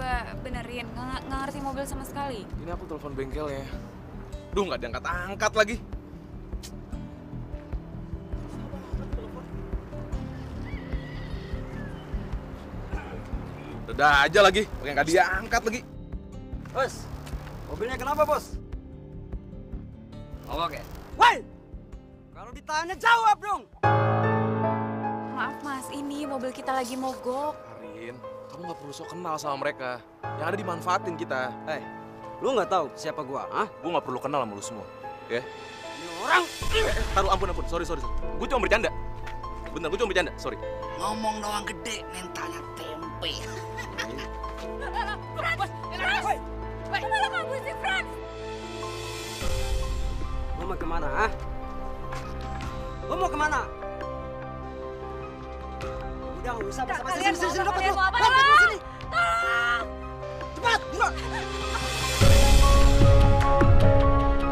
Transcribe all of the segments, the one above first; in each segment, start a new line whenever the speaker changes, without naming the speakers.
coba benerin, nggak ngerti mobil sama sekali.
Ini aku telepon bengkelnya. Duh, nggak diangkat-angkat lagi. Udah aja lagi, pakai nggak diangkat lagi.
Bos, mobilnya kenapa, Bos?
Mogok ya?
Woi! Kalau ditanya jawab dong!
Maaf mas, ini mobil kita lagi mogok.
Karin, kamu nggak perlu sok kenal sama mereka. Yang ada dimanfaatin kita.
Lu nggak tahu siapa gua, ah?
Gue nggak perlu kenal sama lu semua, ya?
Ini orang!
Taruh, ampun. Sorry. Gue cuma bercanda. Bener, gue cuma bercanda, sorry.
Ngomong doang gede, mentalnya tempe.
Kemana kamu sih, Frans?
Lu mau kemana, ah? Lu mau kemana? Udah, nggak usah basa-basi. Sini, dapat lu! Dapat lu sini!
Tolong!
Cepat, buruan!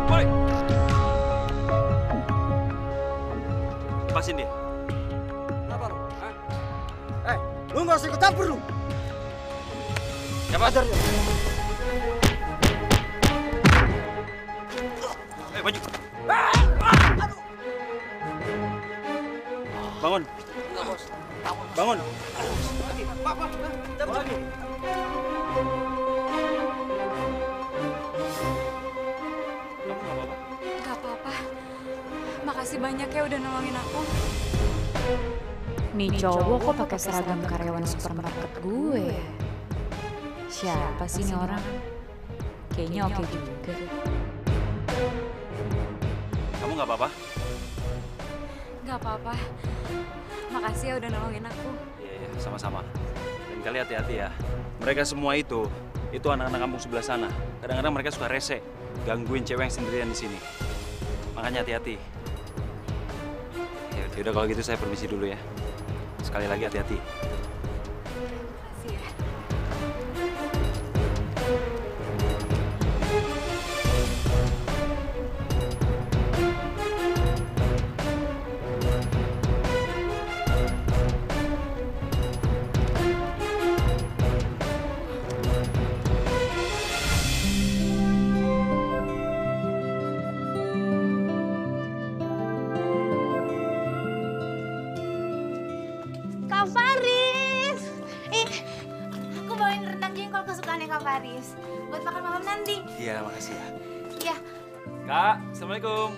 Boy!
Lepasin dia.
Kenapa lu? Lu nggak usah ikut campur lu!
Siapa?
Ajar dia!
Maju. Bangun.
Enggak, Bos.
Bangun.
Pak, cabut lagi.
Kamu nggak apa-apa?
Gak apa-apa. Makasih banyak ya udah nolongin aku. Nih cowok kok pakai seragam karyawan supermarket gue ya? Siapa sih ini orang? Kayaknya oke juga.
Kamu nggak apa-apa?
Gak apa-apa. Makasih ya udah nolongin aku.
Iya, sama-sama. Dan kali hati-hati ya. Mereka semua itu anak-anak kampung sebelah sana. Kadang-kadang mereka suka rese, gangguin cewek yang sendirian di sini. Makanya hati-hati. Ya udah kalau gitu saya permisi dulu ya. Sekali lagi hati-hati.
Makasih ya.
Kak Faris! Aku bawain rendang jengkol kesukaannya Kak Faris. Buat makan malam nanti.
Iya, makasih ya.
Iya.
Kak, Assalamualaikum.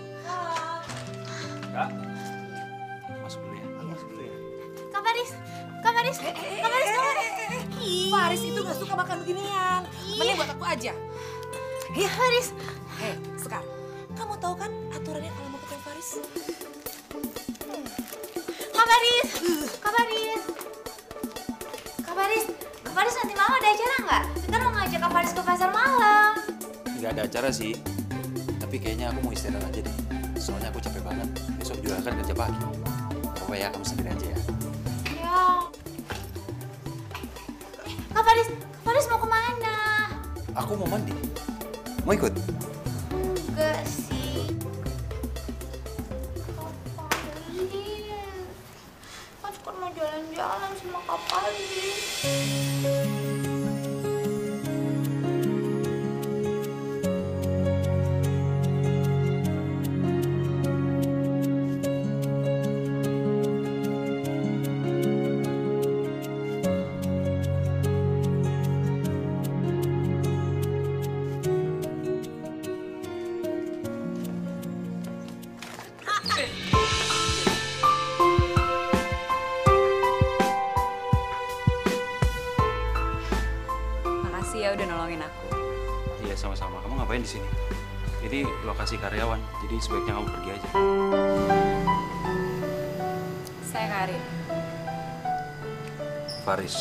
Kak, masuk dulu ya. Masuk dulu ya.
Kak Faris! Kak Faris! Kak Faris!
Faris itu nggak suka makan beginian. Mending buat aku aja.
Kak Faris!
Sekar, kamu tahu kan aturannya kalau mau ketemu Faris?
Kak Faris! Kak Faris! Kak Faris! Kak Faris nanti malam ada acara nggak? Ntar mau ngajak Kak Faris ke pasar malam.
Nggak ada acara sih. Tapi kayaknya aku mau istirahat aja deh. Soalnya aku capek banget. Besok juga akan kerja pagi. Pokoknya ya, kamu sendiri aja ya.
Ya. Kak Faris mau kemana?
Aku mau mandi. Mau ikut?
Enggak sih. Kak Faris. Aku kan mau jalan-jalan sama Kak Faris.
Makasih ya udah nolongin aku.
Iya, sama-sama. Kamu ngapain di sini? Ini lokasi karyawan, jadi sebaiknya kamu pergi aja.
Saya Karin.
Faris,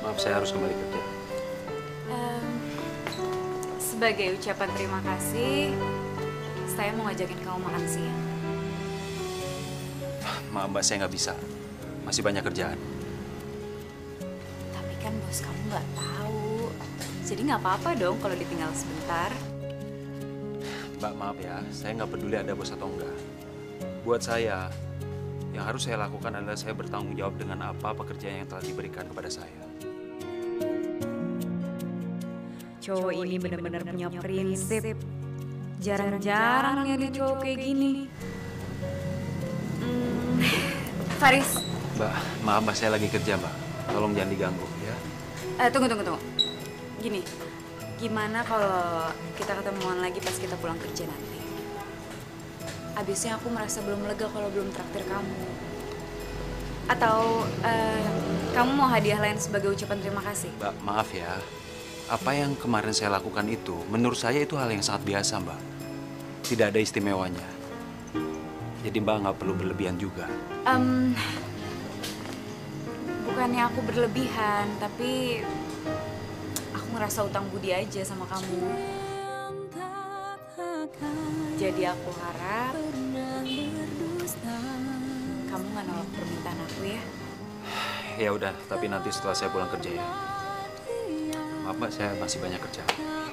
maaf saya harus kembali kerja.
Sebagai ucapan terima kasih, saya mau ngajakin kamu makan siang.
Maaf Mbak, saya nggak bisa. Masih banyak kerjaan.
Tapi kan bos kamu nggak tahu. Jadi nggak apa-apa dong kalau ditinggal sebentar.
Mbak, maaf ya, saya nggak peduli ada bos atau enggak. Buat saya, yang harus saya lakukan adalah saya bertanggung jawab dengan apa pekerjaan yang telah diberikan kepada saya.
Cowok ini benar-benar punya prinsip. Jarang-jarang ya di cowok kayak gini. Faris.
Mbak, maaf Mbak, saya lagi kerja Mbak. Tolong jangan diganggu ya.
Tunggu. Gini, gimana kalau kita ketemuan lagi pas kita pulang kerja nanti? Abisnya aku merasa belum lega kalau belum traktir kamu. Atau kamu mau hadiah lain sebagai ucapan terima kasih?
Mbak, maaf ya. Apa yang kemarin saya lakukan itu, menurut saya itu hal yang sangat biasa Mbak. Tidak ada istimewanya. Jadi Mbak nggak perlu berlebihan juga.
Bukannya aku berlebihan, tapi aku ngerasa utang budi aja sama kamu. Jadi aku harap kamu nggak nolak permintaan aku ya.
Ya udah, tapi nanti setelah saya pulang kerja ya. Maaf Mbak, saya masih banyak kerja.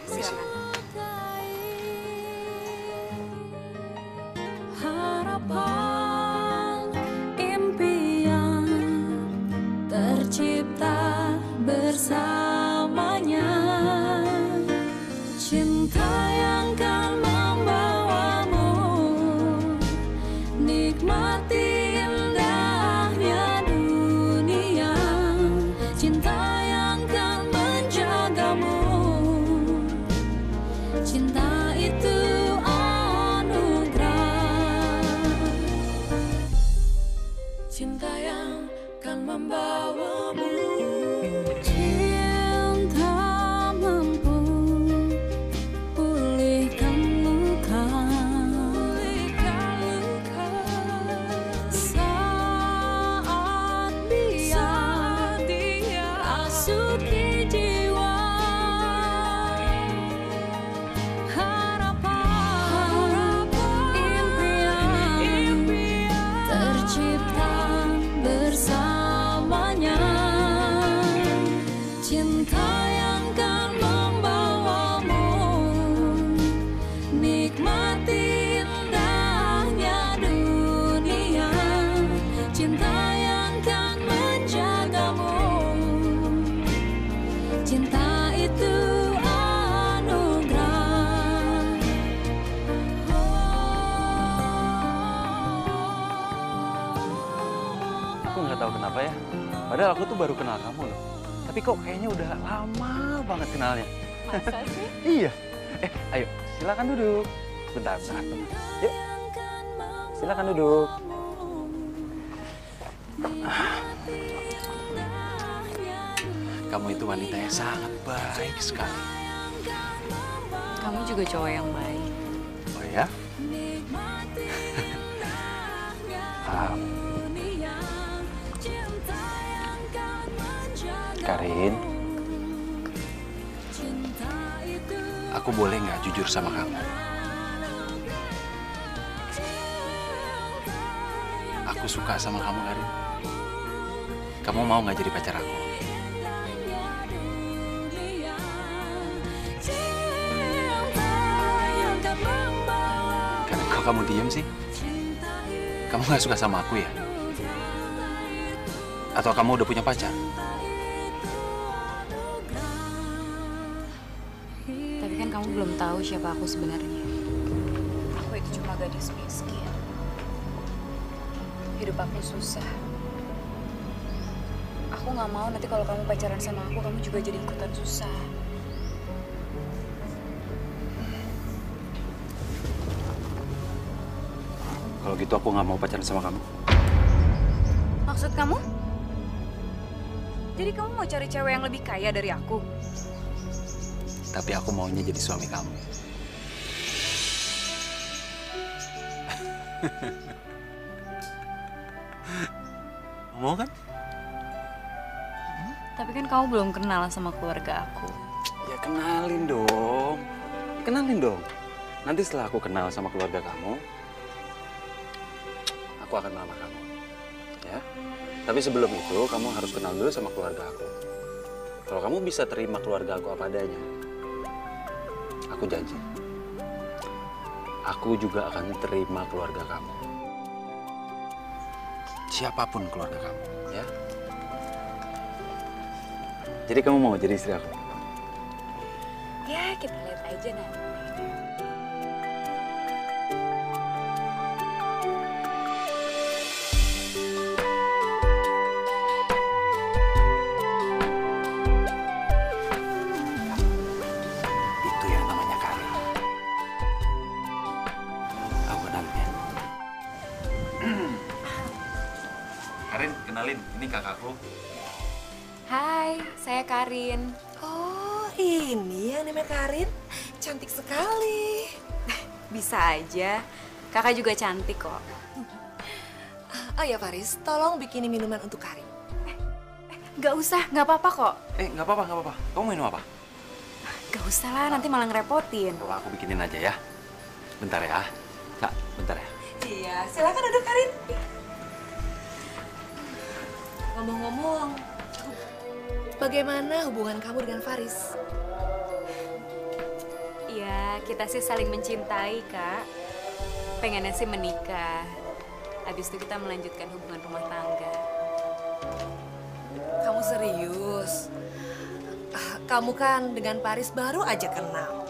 Permisi.
Silakan.
Harapan, impian tercipta bersamanya. Cinta yang kan membawamu nikmati indahnya dunia. Cinta yang kan menjagamu. Cinta itu cinta yang kan membawamu. Cinta mampu pulihkan luka, saat dia rasuki jiwa. Harapan, impian tercipta bersamanya. Cinta yang kan membawamu nikmati indahnya dunia. Cinta yang kan menjagamu. Cinta itu anugerah.
Aku nggak tahu kenapa ya. Padahal aku tuh baru kenal kamu loh. Tapi kok kayaknya udah lama banget kenalnya.
Masa sih?
Iya. Ayo, silakan duduk. Bentar. Yuk. Silakan duduk. Kamu itu wanita yang sangat baik sekali.
Kamu juga cowok yang baik.
Oh ya? Karin, aku boleh nggak jujur sama kamu? Aku suka sama kamu, Karin. Kamu mau nggak jadi pacar aku? Karin, kok kamu diem sih? Kamu nggak suka sama aku ya? Atau kamu udah punya pacar?
Tapi kan kamu belum tahu siapa aku sebenarnya. Aku itu cuma gadis miskin. Hidup aku susah. Aku nggak mau nanti kalau kamu pacaran sama aku, kamu juga jadi ikutan susah.
Kalau gitu aku nggak mau pacaran sama kamu.
Maksud kamu? Jadi kamu mau cari cewek yang lebih kaya dari aku?
Tapi aku maunya jadi suami kamu. Mau kan?
Tapi kan kamu belum kenal sama keluarga aku.
Ya kenalin dong. Kenalin dong. Nanti setelah aku kenal sama keluarga kamu, aku akan melamar kamu. Ya. Tapi sebelum itu, kamu harus kenal dulu sama keluarga aku. Kalau kamu bisa terima keluarga aku apa adanya, aku janji. Aku juga akan terima keluarga kamu. Siapapun keluarga kamu, ya. Jadi kamu mau jadi istri aku?
Ya, kita lihat aja nanti.
Itu yang namanya Karin. Aku kenalin. Karin, kenalin. Ini kakakku.
Hai, saya Karin.
Oh, ini yang namanya Karin. Cantik sekali.
Bisa aja. Kakak juga cantik kok.
Oh ya Faris, tolong bikinin minuman untuk Karin.
Gak usah, gak apa-apa kok.
Nggak apa-apa, nggak apa-apa. Kamu minum apa?
Gak usah lah, nanti malah ngerepotin.
Coba aku bikinin aja ya. Bentar ya. Kak, bentar ya.
Iya, silakan duduk Karin. Ngomong-ngomong, bagaimana hubungan kamu dengan Faris?
Iya, kita sih saling mencintai, Kak. Pengennya sih menikah. Habis itu kita melanjutkan hubungan rumah tangga.
Kamu serius? Kamu kan dengan Faris baru aja kenal.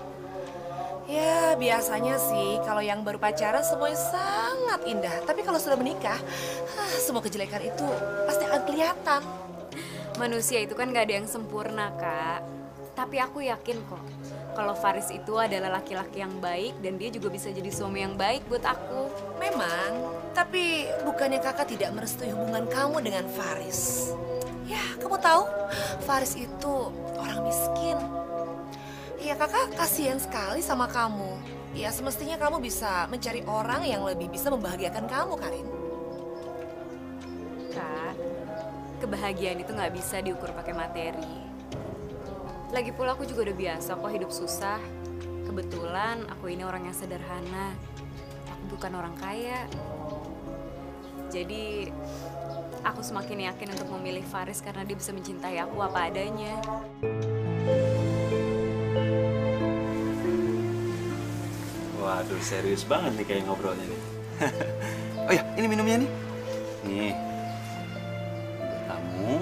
Ya, biasanya sih kalau yang baru pacaran semuanya sangat indah. Tapi kalau sudah menikah, semua kejelekan itu pasti akan kelihatan.
Manusia itu kan gak ada yang sempurna, Kak. Tapi aku yakin kok, kalau Faris itu adalah laki-laki yang baik dan dia juga bisa jadi suami yang baik buat aku.
Memang, tapi bukannya kakak tidak merestui hubungan kamu dengan Faris. Ya, kamu tahu, Faris itu orang miskin. Ya, kakak kasihan sekali sama kamu. Ya, semestinya kamu bisa mencari orang yang lebih bisa membahagiakan kamu, Karin.
Kak, kebahagiaan itu gak bisa diukur pakai materi. Lagi pula aku juga udah biasa kok hidup susah. Kebetulan aku ini orang yang sederhana. Aku bukan orang kaya. Jadi aku semakin yakin untuk memilih Faris karena dia bisa mencintai aku apa adanya.
Waduh, serius banget nih kayak ngobrolnya nih. Oh ya, ini minumnya nih. Nih. Buat kamu.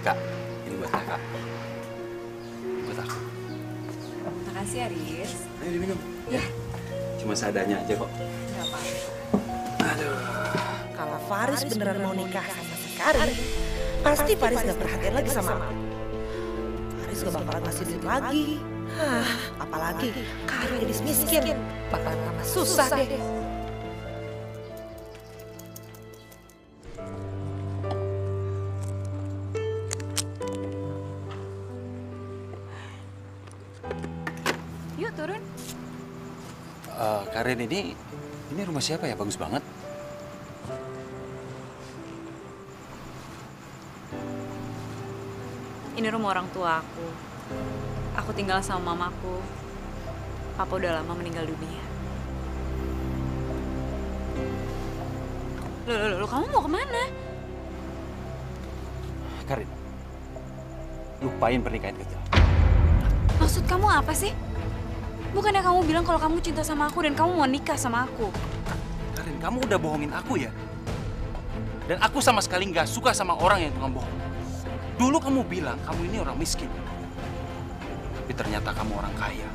Kak, ini buat kakak. Buat aku.
Makasih ya, Riz.
Ayo diminum.
Ya.
Cuma seadanya aja kok.
Gak apa-apa.
Aduh.
Kalau Faris beneran mau nikah sama si Karin, pasti Faris gak perhatian lagi sama aku. Faris gak bakalan ngasih duit lagi. Apalagi Karin gadis miskin, bakalan tambah susah deh.
Yuk turun.
Karin, ini rumah siapa ya? Bagus banget.
Ini rumah orang tua aku. Aku tinggal sama mamaku. Papa udah lama meninggal dunia. Loh, kamu mau kemana?
Karin, lupain pernikahan kita.
Maksud kamu apa sih? Bukannya kamu bilang kalau kamu cinta sama aku dan kamu mau nikah sama aku?
Karin, kamu udah bohongin aku ya? Dan aku sama sekali nggak suka sama orang yang tukang bohong. Dulu kamu bilang kamu ini orang miskin. Tapi ternyata kamu orang kaya.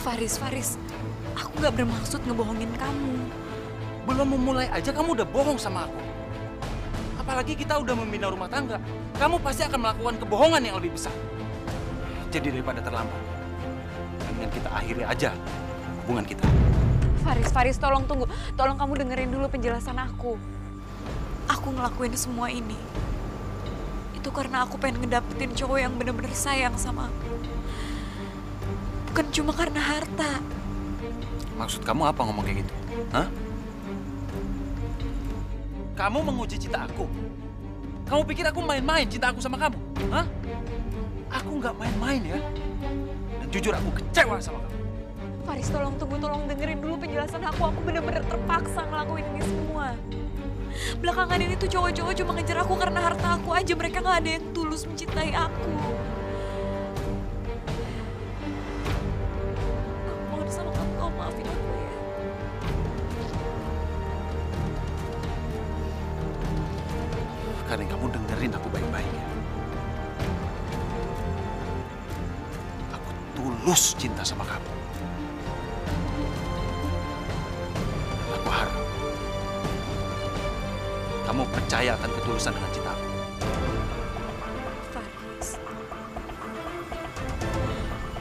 Faris, aku nggak bermaksud ngebohongin kamu.
Belum memulai aja kamu udah bohong sama aku. Apalagi kita udah membina rumah tangga. Kamu pasti akan melakukan kebohongan yang lebih besar. Jadi daripada terlambat, mendingan kita akhiri aja hubungan kita.
Faris, tolong tunggu. Tolong kamu dengerin dulu penjelasan aku. Aku ngelakuin semua ini. Itu karena aku pengen ngedapetin cowok yang bener-bener sayang sama aku. Bukan cuma karena harta.
Maksud kamu apa ngomong kayak gitu? Hah? Kamu menguji cinta aku. Kamu pikir aku main-main cinta aku sama kamu? Hah? Aku nggak main-main ya. Dan jujur aku kecewa sama kamu.
Faris, tolong tunggu, tolong dengerin dulu penjelasan aku. Aku bener-bener terpaksa ngelakuin ini semua. Belakangan ini tuh cowok-cowok cuma ngejar aku karena harta aku aja. Mereka nggak ada yang tulus mencintai aku. Aku mohon sama kamu, maafin aku ya.
Karena kamu dengerin aku baik-baik ya. tulus cinta sama kamu. Aku harap kamu percaya akan ketulusan dengan cinta aku.
Faris,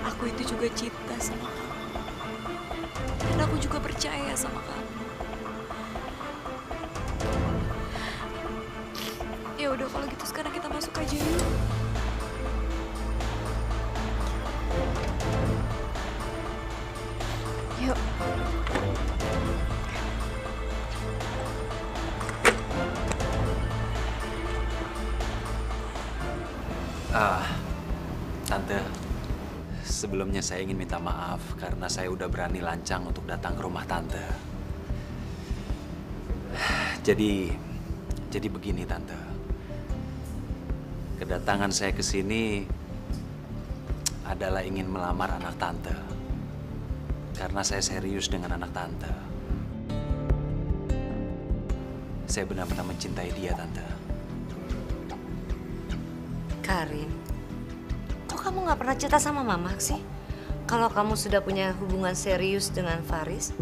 aku itu juga cinta sama kamu. Dan aku juga percaya sama kamu. Ya udah kalau gitu sekarang kita masuk aja yuk. Yuk.
Tante, sebelumnya saya ingin minta maaf karena saya udah berani lancang untuk datang ke rumah Tante. Jadi begini Tante. Kedatangan saya ke sini adalah ingin melamar anak Tante. Karena saya serius dengan anak Tante. Saya benar-benar mencintai dia, Tante.
Karin, kok kamu nggak pernah cerita sama Mama sih? Kalau kamu sudah punya hubungan serius dengan Faris?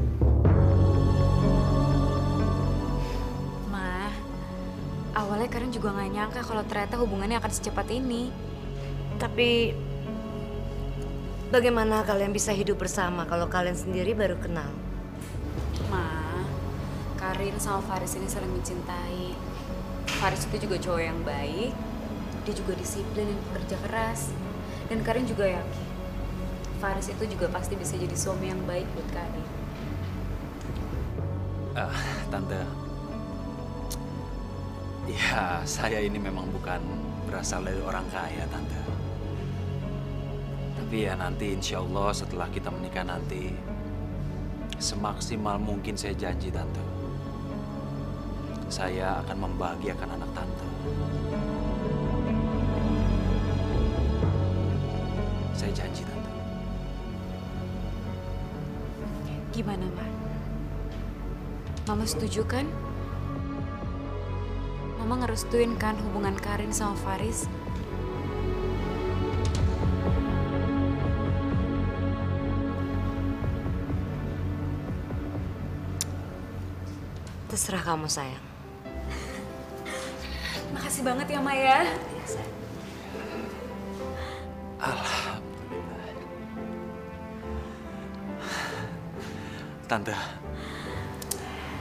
Ma, awalnya Karin juga nggak nyangka kalau ternyata hubungannya akan secepat ini.
Tapi bagaimana kalian bisa hidup bersama kalau kalian sendiri baru kenal?
Ma, Karin sama Faris ini saling mencintai. Faris itu juga cowok yang baik. Dia juga disiplin dan bekerja keras. Dan Karin juga yakin Faris itu juga pasti bisa jadi suami yang baik buat Karin.
Tante, ya saya ini memang bukan berasal dari orang kaya, Tante. Tapi ya nanti insya Allah setelah kita menikah nanti, semaksimal mungkin saya janji, Tante. Saya akan membahagiakan anak Tante. Saya janji, Tante.
Gimana, Ma? Mama setuju kan? Mama ngerestuin kan hubungan Karin sama Faris?
Terserah kamu, sayang.
Makasih banget ya, Ma ya.
Iya, sayang.
Alhamdulillah. Tante,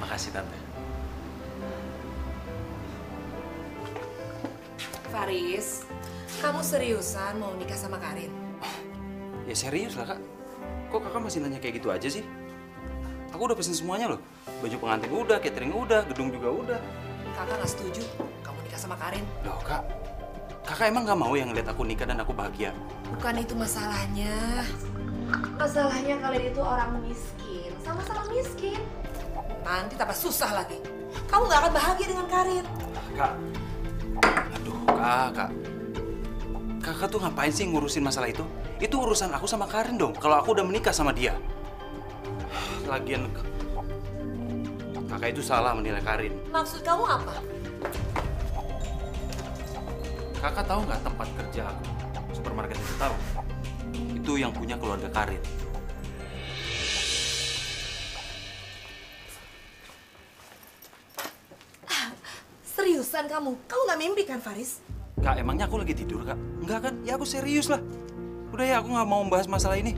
makasih Tante.
Faris, kamu seriusan mau nikah sama Karin?
Ya serius lah, Kak. Kok Kakak masih nanya kayak gitu aja sih? Aku udah pesen semuanya loh. Baju pengantin udah, catering udah, gedung juga udah.
Kakak nggak setuju kamu nikah sama Karin.
Loh, Kak. Kakak emang nggak mau yang lihat aku nikah dan aku bahagia?
Bukan itu masalahnya. Masalahnya kalian itu orang miskin. Sama-sama miskin. Nanti tambah susah lagi. Kamu nggak akan bahagia dengan Karin.
Kak. Aduh, Kak. Kakak tuh ngapain sih ngurusin masalah itu? Itu urusan aku sama Karin dong. Kalau aku udah menikah sama dia. Lagian Kakak itu salah menilai Karin.
Maksud kamu apa?
Kakak tahu nggak tempat kerja aku? Supermarket itu tahu. Itu yang punya keluarga Karin.
Seriusan kamu? Kamu nggak mimpi kan, Faris?
Kak, emangnya aku lagi tidur, Kak? Enggak kan? Ya aku serius lah. Udah ya, aku nggak mau membahas masalah ini.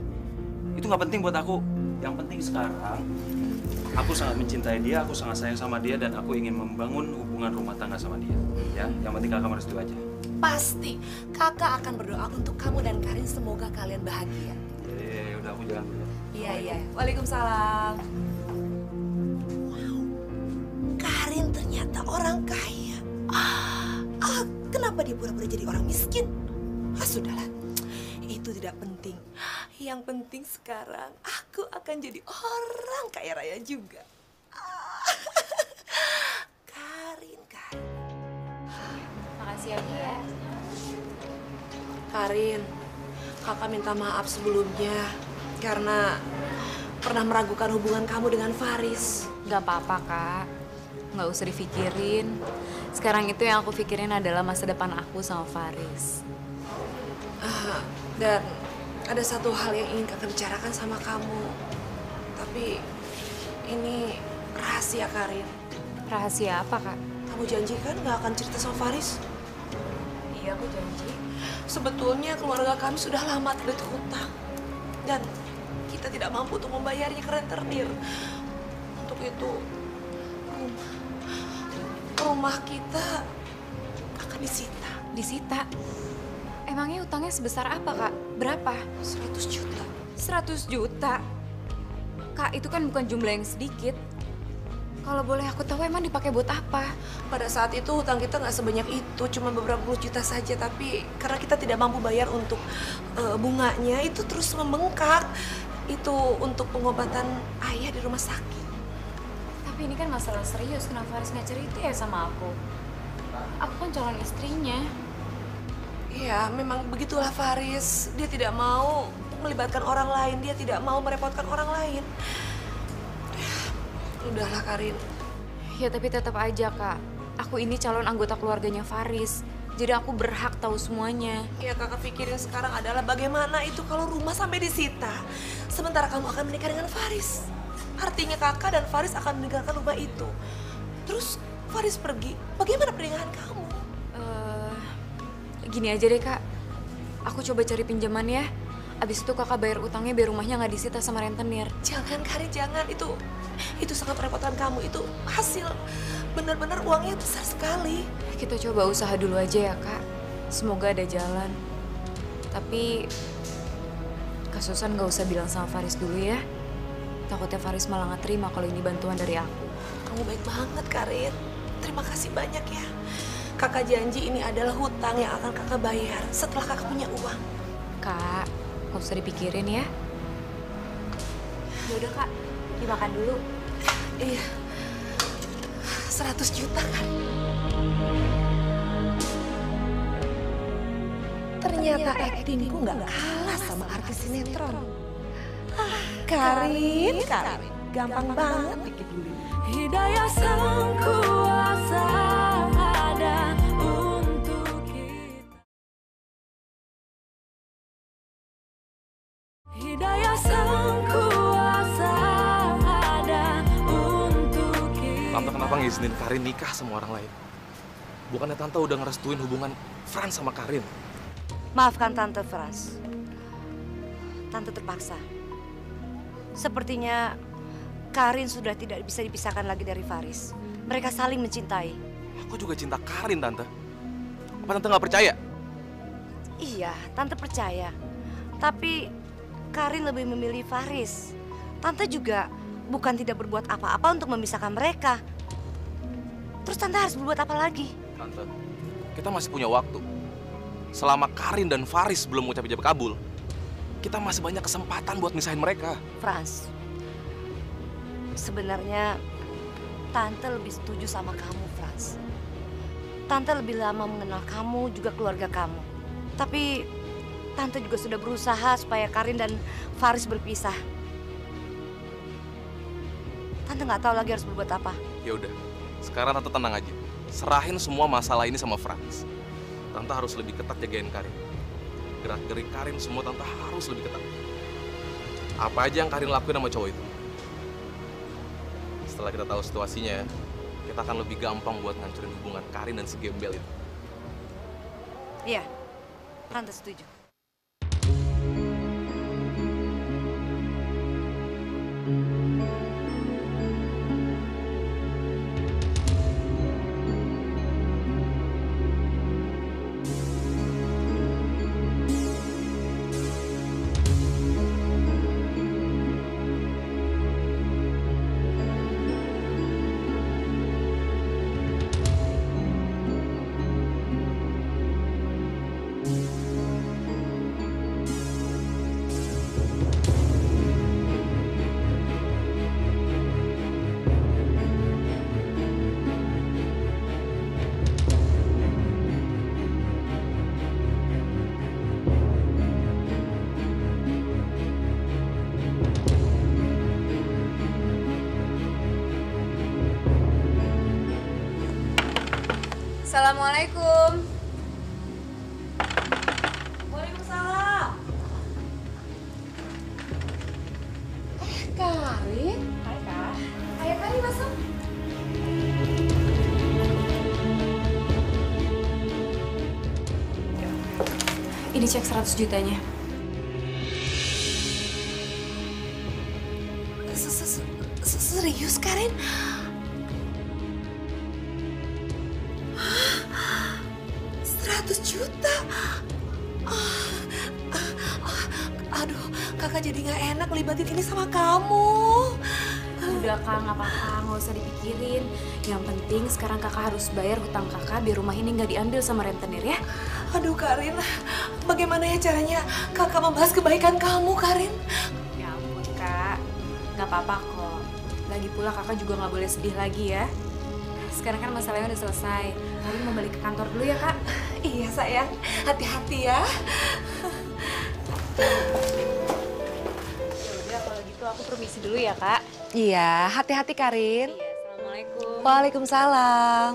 Itu nggak penting buat aku. Yang penting sekarang, aku sangat mencintai dia, aku sangat sayang sama dia, dan aku ingin membangun hubungan rumah tangga sama dia. Ya, yang penting kakak merestui aja.
Pasti. Kakak akan berdoa untuk kamu dan Karin. Semoga kalian bahagia.
Udah aku jalan dulu.
Iya. Waalaikumsalam. Wow. Karin ternyata orang kaya. Kenapa dia pura-pura jadi orang miskin? Sudahlah. Itu tidak penting. Yang penting sekarang aku akan jadi orang kaya raya juga. Karin.
Makasih ya, Bu ya.
Karin, kakak minta maaf sebelumnya karena pernah meragukan hubungan kamu dengan Faris.
Gak apa-apa, Kak. Nggak usah dipikirin. Sekarang itu yang aku pikirin adalah masa depan aku sama Faris.
Dan ada satu hal yang ingin kakak bicarakan sama kamu. Tapi ini rahasia, Karin.
Rahasia apa, Kak?
Kamu janji kan nggak akan cerita sama Faris?
Iya, aku janji.
Sebetulnya keluarga kami sudah lama terlilit hutang. Dan kita tidak mampu untuk membayarnya ke rentenir. Untuk itu, rumah kita akan disita.
Disita? Emangnya utangnya sebesar apa, Kak? Berapa?
100 juta.
100 juta? Kak, itu kan bukan jumlah yang sedikit. Kalau boleh aku tahu emang dipakai buat apa?
Pada saat itu hutang kita nggak sebanyak itu, cuma beberapa puluh juta saja. Tapi karena kita tidak mampu bayar untuk bunganya, itu terus membengkak. Itu untuk pengobatan ayah di rumah sakit.
Tapi ini kan masalah serius, kenapa Faris nggak cerita ya sama aku? Aku kan calon istrinya.
Iya, memang begitulah Faris. Dia tidak mau melibatkan orang lain, dia tidak mau merepotkan orang lain. Udahlah, Karin.
Ya tapi tetap aja, Kak. Aku ini calon anggota keluarganya Faris. Jadi aku berhak tahu semuanya.
Ya, kakak pikirin sekarang adalah bagaimana itu kalau rumah sampai disita. Sementara kamu akan menikah dengan Faris. Artinya kakak dan Faris akan meninggalkan rumah itu. Terus Faris pergi, bagaimana pernikahan kamu?
Gini aja deh, Kak. Aku coba cari pinjaman ya. Abis itu kakak bayar utangnya biar rumahnya nggak disita sama rentenir.
Jangan, Karin, jangan. Itu sangat merepotkan kamu. Itu hasil benar-benar uangnya besar sekali.
Kita coba usaha dulu aja ya, Kak. Semoga ada jalan. Tapi Kak Susan nggak usah bilang sama Faris dulu ya. Takutnya Faris malah nggak terima kalau ini bantuan dari aku.
Kamu baik banget, Karin. Terima kasih banyak ya. Kakak janji ini adalah hutang yang akan kakak bayar setelah kakak punya uang.
Kak, nggak usah dipikirin ya. Yaudah, Kak. Dimakan dulu.
Iya. 100 juta kan? Ternyata aktingku nggak kalah sama artis sinetron. Karin, gampang banget bikin dulu.
Hidayah sang kuasa ada untuk kita. Hidayah sang kuasa ada untuk kita.
Tante kenapa ngizinin Karin nikah sama orang lain? Bukannya Tante udah ngerestuin hubungan Frans sama Karin?
Maafkan Tante Frans. Tante terpaksa. Sepertinya Karin sudah tidak bisa dipisahkan lagi dari Faris. Mereka saling mencintai.
Aku juga cinta Karin, Tante. Apa Tante nggak percaya?
Iya, Tante percaya. Tapi Karin lebih memilih Faris. Tante juga bukan tidak berbuat apa-apa untuk memisahkan mereka. Terus Tante harus berbuat apa lagi?
Tante, kita masih punya waktu. Selama Karin dan Faris belum mengucap ijab kabul, kita masih banyak kesempatan buat misahin mereka.
Frans, sebenarnya Tante lebih setuju sama kamu, Frans. Tante lebih lama mengenal kamu, juga keluarga kamu. Tapi Tante juga sudah berusaha supaya Karin dan Faris berpisah. Tante nggak tahu lagi harus berbuat apa.
Ya udah, sekarang Tante tenang aja. Serahin semua masalah ini sama Frans. Tante harus lebih ketat jagain Karin. Gerak-gerik Karin semua Tante harus lebih ketat. Apa aja yang Karin lakuin sama cowok itu. Setelah kita tahu situasinya, kita akan lebih gampang buat ngancurin hubungan Karin dan si gembel itu.
Iya, Tante setuju.
Assalamualaikum.
Waalaikumsalam.
Ini cek 100 jutanya.
Serius, Karin? 100 juta? Aduh, kakak jadi nggak enak libatin ini sama kamu.
Udah kak, nggak apa-apa, nggak usah dipikirin. Yang penting sekarang kakak harus bayar hutang kakak biar rumah ini nggak diambil sama rentenir ya.
Aduh Karin, bagaimana ya caranya kakak membahas kebaikan kamu, Karin?
Ya ampun kak, nggak apa-apa kok. Lagi pula kakak juga nggak boleh sedih lagi ya. Sekarang kan masalahnya udah selesai. Karin mau balik ke kantor dulu ya kak.
Iya sayang, hati-hati ya.
Yaudah kalau gitu aku permisi dulu ya kak.
Iya, hati-hati Karin.
Iya, assalamualaikum.
Waalaikumsalam.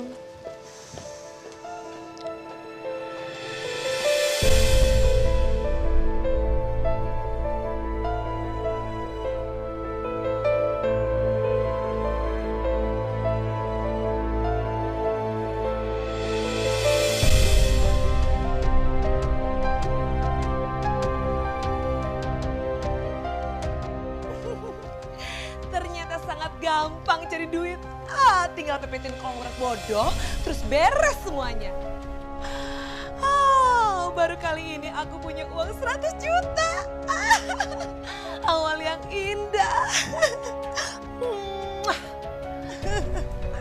Ternyata sangat gampang cari duit. Tinggal pepetin kongres bodoh, terus beres semuanya. Baru kali ini aku punya uang 100 juta. Awal yang indah.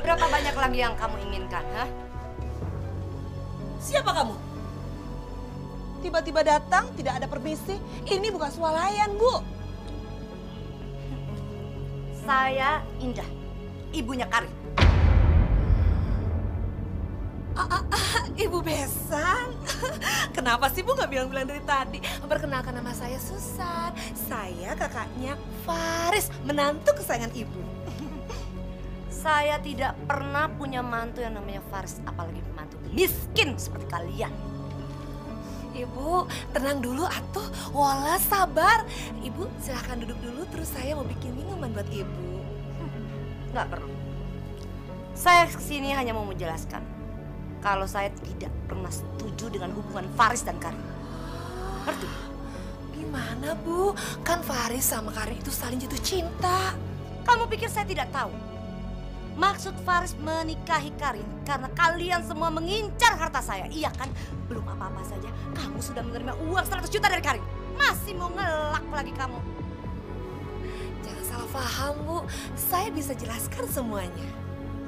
Berapa banyak lagi yang kamu inginkan, ha?
Siapa kamu? Tiba-tiba datang, tidak ada permisi. Ini bukan swalayan, Bu.
Saya Indah, ibunya Karin.
Ibu Besan. Kenapa sih Bu nggak bilang-bilang dari tadi? Memperkenalkan nama saya Susan. Saya kakaknya Faris, menantu kesayangan Ibu.
Saya tidak pernah punya mantu yang namanya Faris, apalagi mantu miskin seperti kalian.
Ibu, tenang dulu atuh. Wala sabar. Ibu silahkan duduk dulu, terus saya mau bikin minuman buat Ibu.
Nggak perlu. Saya kesini hanya mau menjelaskan kalau saya tidak pernah setuju dengan hubungan Faris dan Karin. Ngerti?
Gimana Bu? Kan Faris sama Karin itu saling jatuh cinta.
Kamu pikir saya tidak tahu? Maksud Faris menikahi Karin karena kalian semua mengincar harta saya. Iya kan? Belum apa-apa saja, kamu sudah menerima uang 100 juta dari Karin. Masih mau ngelak lagi kamu.
Jangan salah paham Bu, saya bisa jelaskan semuanya.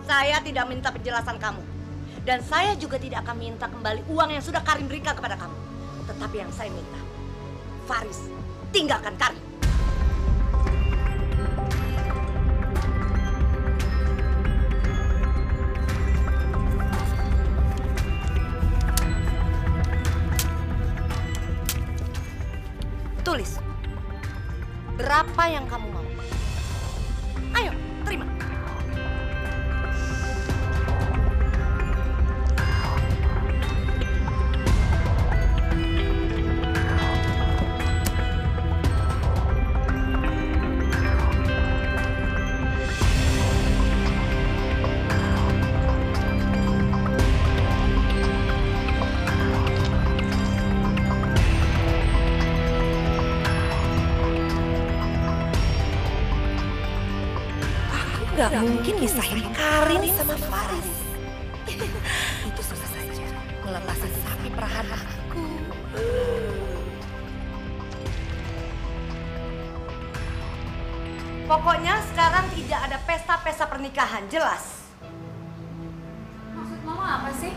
Saya tidak minta penjelasan kamu. Dan saya juga tidak akan minta kembali uang yang sudah Karin berikan kepada kamu. Tetapi yang saya minta, Faris, tinggalkan Karin. Tulis, berapa yang kamu mau? Ayo, terima.
Gak mungkin misahin Karin sama Faris. Itu susah saja melepasin sapi perahan aku.
Pokoknya sekarang tidak ada pesta-pesta pernikahan, jelas?
Maksud mama apa sih?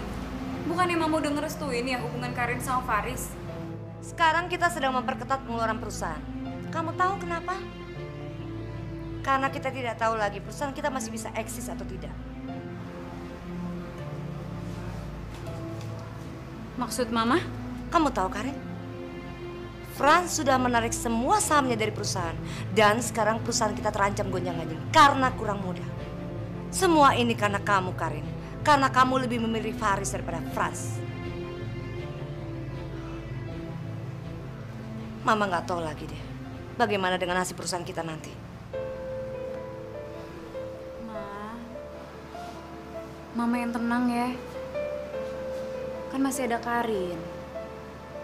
Bukannya mama udah ngerestuin ya hubungan Karin sama Faris?
Sekarang kita sedang memperketat pengeluaran perusahaan. Kamu tahu kenapa? Karena kita tidak tahu lagi perusahaan kita masih bisa eksis atau tidak.
Maksud mama?
Kamu tahu Karin? Franz sudah menarik semua sahamnya dari perusahaan. Dan sekarang perusahaan kita terancam gonjang-ganjing karena kurang modal. Semua ini karena kamu Karin. Karena kamu lebih memilih Faris daripada Franz. Mama nggak tahu lagi deh. Bagaimana dengan nasib perusahaan kita nanti?
Mama yang tenang ya. Kan masih ada Karin.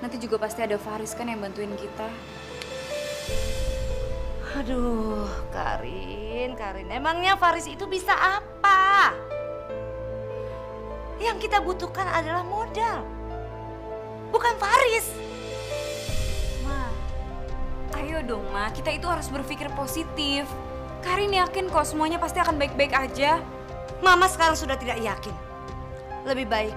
Nanti juga pasti ada Faris kan yang bantuin kita.
Aduh, Karin. Emangnya Faris itu bisa apa? Yang kita butuhkan adalah modal, bukan Faris.
Ma, ayo dong Ma, kita itu harus berpikir positif. Karin yakin kok semuanya pasti akan baik-baik aja.
Mama sekarang sudah tidak yakin. Lebih baik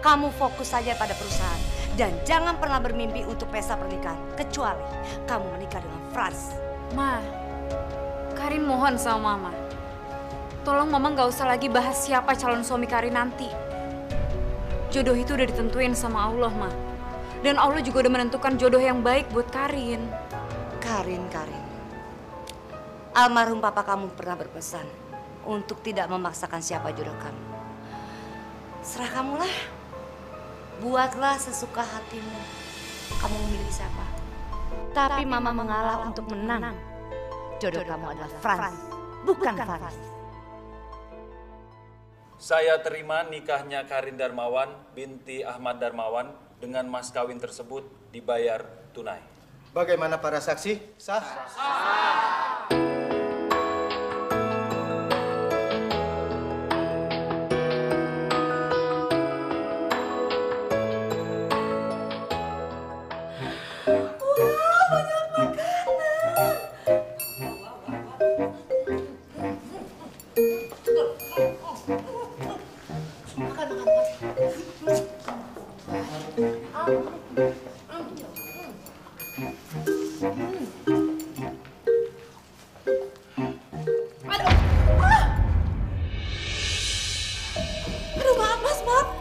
kamu fokus saja pada perusahaan. Dan jangan pernah bermimpi untuk pesta pernikahan. Kecuali kamu menikah dengan Frans.
Ma, Karin mohon sama Mama. Tolong Mama gak usah lagi bahas siapa calon suami Karin nanti. Jodoh itu udah ditentuin sama Allah, Ma. Dan Allah juga udah menentukan jodoh yang baik buat Karin.
Karin. Almarhum papa kamu pernah berpesan untuk tidak memaksakan siapa jodoh kamu. Serah kamulah. Buatlah sesuka hatimu. Kamu memilih siapa? Tapi Mama mengalah untuk menang. Jodoh kamu adalah Frans, bukan Faris.
Saya terima nikahnya Karin Darmawan binti Ahmad Darmawan dengan mas kawin tersebut dibayar tunai.
Bagaimana para saksi? Sah?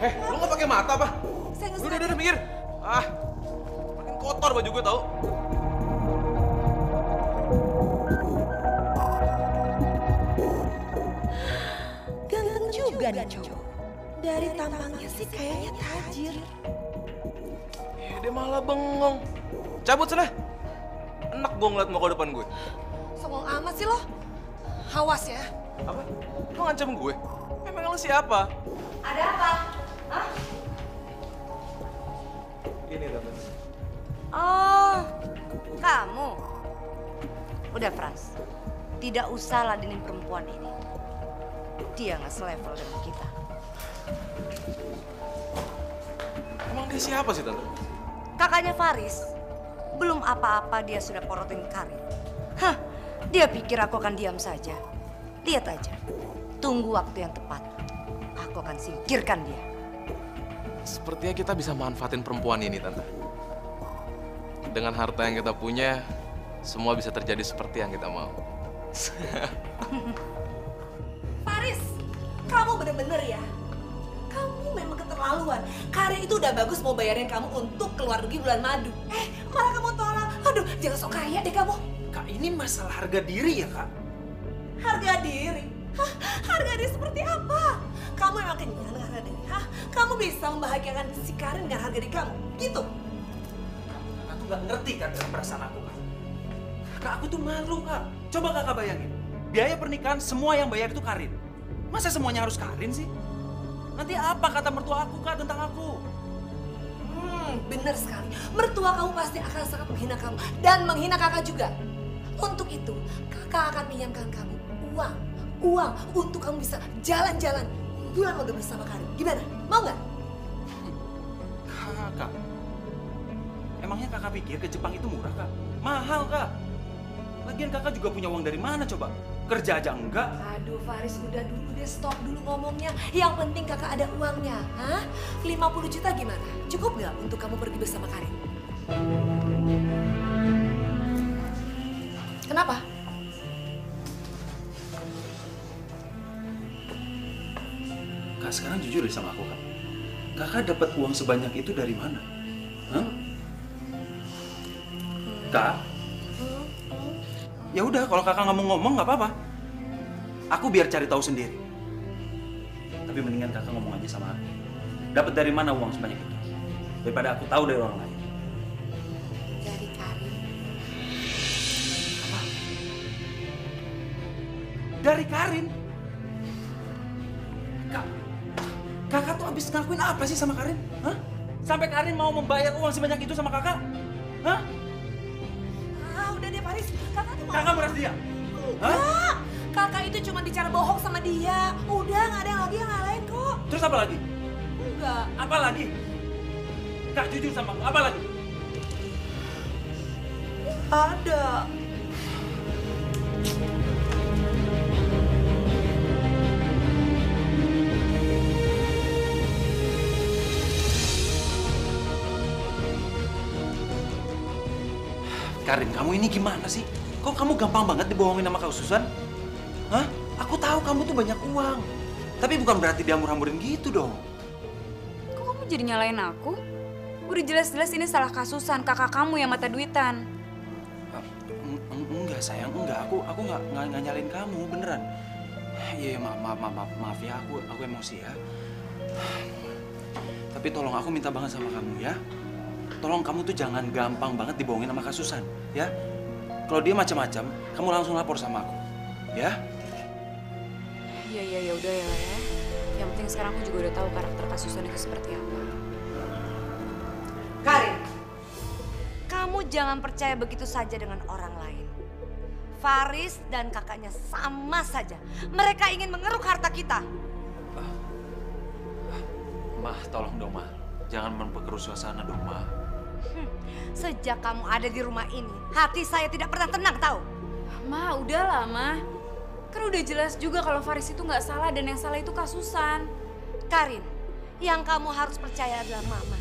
Lu nggak pakai mata apa? Udah minggir. Makin kotor baju gue tau.
Ganteng juga nih cowok. Dari tampangnya sih kayaknya tajir.
Dia malah bengong. Cabut sana. Enak gue ngeliat muka depan gue.
Songong amat sih lo. Awas ya.
Apa? Lu ngancam gue? Emang lu siapa?
Ada apa? Hah?
Ini Tante.
Oh, kamu. Udah Frans, tidak usah ladenin perempuan ini. Dia nggak selevel dengan kita.
Emang dia siapa sih Tante?
Kakaknya Faris. Belum apa-apa dia sudah porotin Karin. Hah, dia pikir aku akan diam saja. Lihat aja, tunggu waktu yang tepat. Aku akan singkirkan dia.
Sepertinya kita bisa manfaatin perempuan ini, Tante. Dengan harta yang kita punya, semua bisa terjadi seperti yang kita mau.
Faris, kamu bener-bener ya. Kamu memang keterlaluan. Karin itu udah bagus mau bayarin kamu untuk keluar negeri bulan madu. Malah kamu tolak. Aduh, jangan sok kaya deh kamu.
Kak, ini masalah harga diri ya, Kak?
Harga diri? Hah? Harga diri seperti apa? Kamu emang kenyang dengan harga diri? Hah? Kamu bisa membahagiakan si Karin dengan harga diri kamu? Gitu?
Kakak tuh gak ngerti kan dengan perasaan aku, Kak. Kak, aku tuh malu, Kak. Coba Kakak bayangin. Biaya pernikahan semua yang bayar itu Karin. Masa semuanya harus Karin sih? Nanti apa kata mertua aku, Kak, tentang aku?
Bener sekali. Mertua kamu pasti akan sangat menghina kamu. Dan menghina kakak juga. Untuk itu, kakak akan pinjamkan kamu uang. Uang untuk kamu bisa jalan-jalan bulan madu bersama Karin. Gimana? Mau nggak?
Kakak, emangnya kakak pikir ke Jepang itu murah, Kak? Mahal, Kak. Lagian kakak juga punya uang dari mana coba? Kerja aja enggak?
Aduh Faris, udah dulu deh, stop dulu ngomongnya. Yang penting kakak ada uangnya. Hah? 50 juta gimana? Cukup nggak untuk kamu pergi bersama Karin? Kenapa?
Kak, sekarang jujur deh sama aku, Kak. Kakak dapat uang sebanyak itu dari mana? Hah? Kak? Ya udah, kalau kakak nggak mau ngomong nggak apa-apa. Aku biar cari tahu sendiri. Tapi mendingan kakak ngomong aja sama aku. Dapat dari mana uang sebanyak itu? Daripada aku tahu dari orang lain.
Dari Karin.
Apa? Dari Karin? Kak, kakak tuh habis ngakuin apa sih sama Karin? Hah? Sampai Karin mau membayar uang sebanyak itu sama kakak? Hah?
Udah deh Faris, kakak tuh
Kakak meras dia?
Enggak, kakak itu cuma bicara bohong sama dia. Udah, nggak ada yang lagi yang ngalahin kok.
Terus apa lagi?
Enggak.
Apa lagi? Kak, jujur sama aku, apa lagi?
Ada.
Karin, kamu ini gimana sih? Kok kamu gampang banget dibohongin sama Kak Susan? Hah? Aku tahu kamu tuh banyak uang. Tapi bukan berarti dia murah-murin gitu dong.
Kok kamu jadi nyalain aku? Udah jelas-jelas ini salah Kasusan, kakak kamu yang mata duitan.
Enggak sayang, enggak. Aku nggak nyalain kamu, beneran. Iya, maaf ya, aku emosi ya. Tapi tolong aku minta banget sama kamu ya. Tolong kamu tuh jangan gampang banget dibohongin sama Kak Susan, ya. Kalau dia macam-macam, kamu langsung lapor sama aku, ya.
Iya, udah ya. Yang penting sekarang aku juga udah tahu karakter Kak Susan itu seperti apa.
Karin, kamu jangan percaya begitu saja dengan orang lain. Faris dan kakaknya sama saja. Mereka ingin mengeruk harta kita.
Mah, tolong dong, Mah. Jangan memperkeruh suasana dong, Mah.
Sejak kamu ada di rumah ini, hati saya tidak pernah tenang, tahu?
Ma, udahlah, Ma. Kan udah jelas juga kalau Faris itu nggak salah dan yang salah itu Kak Susan.
Karin, yang kamu harus percaya adalah Mama.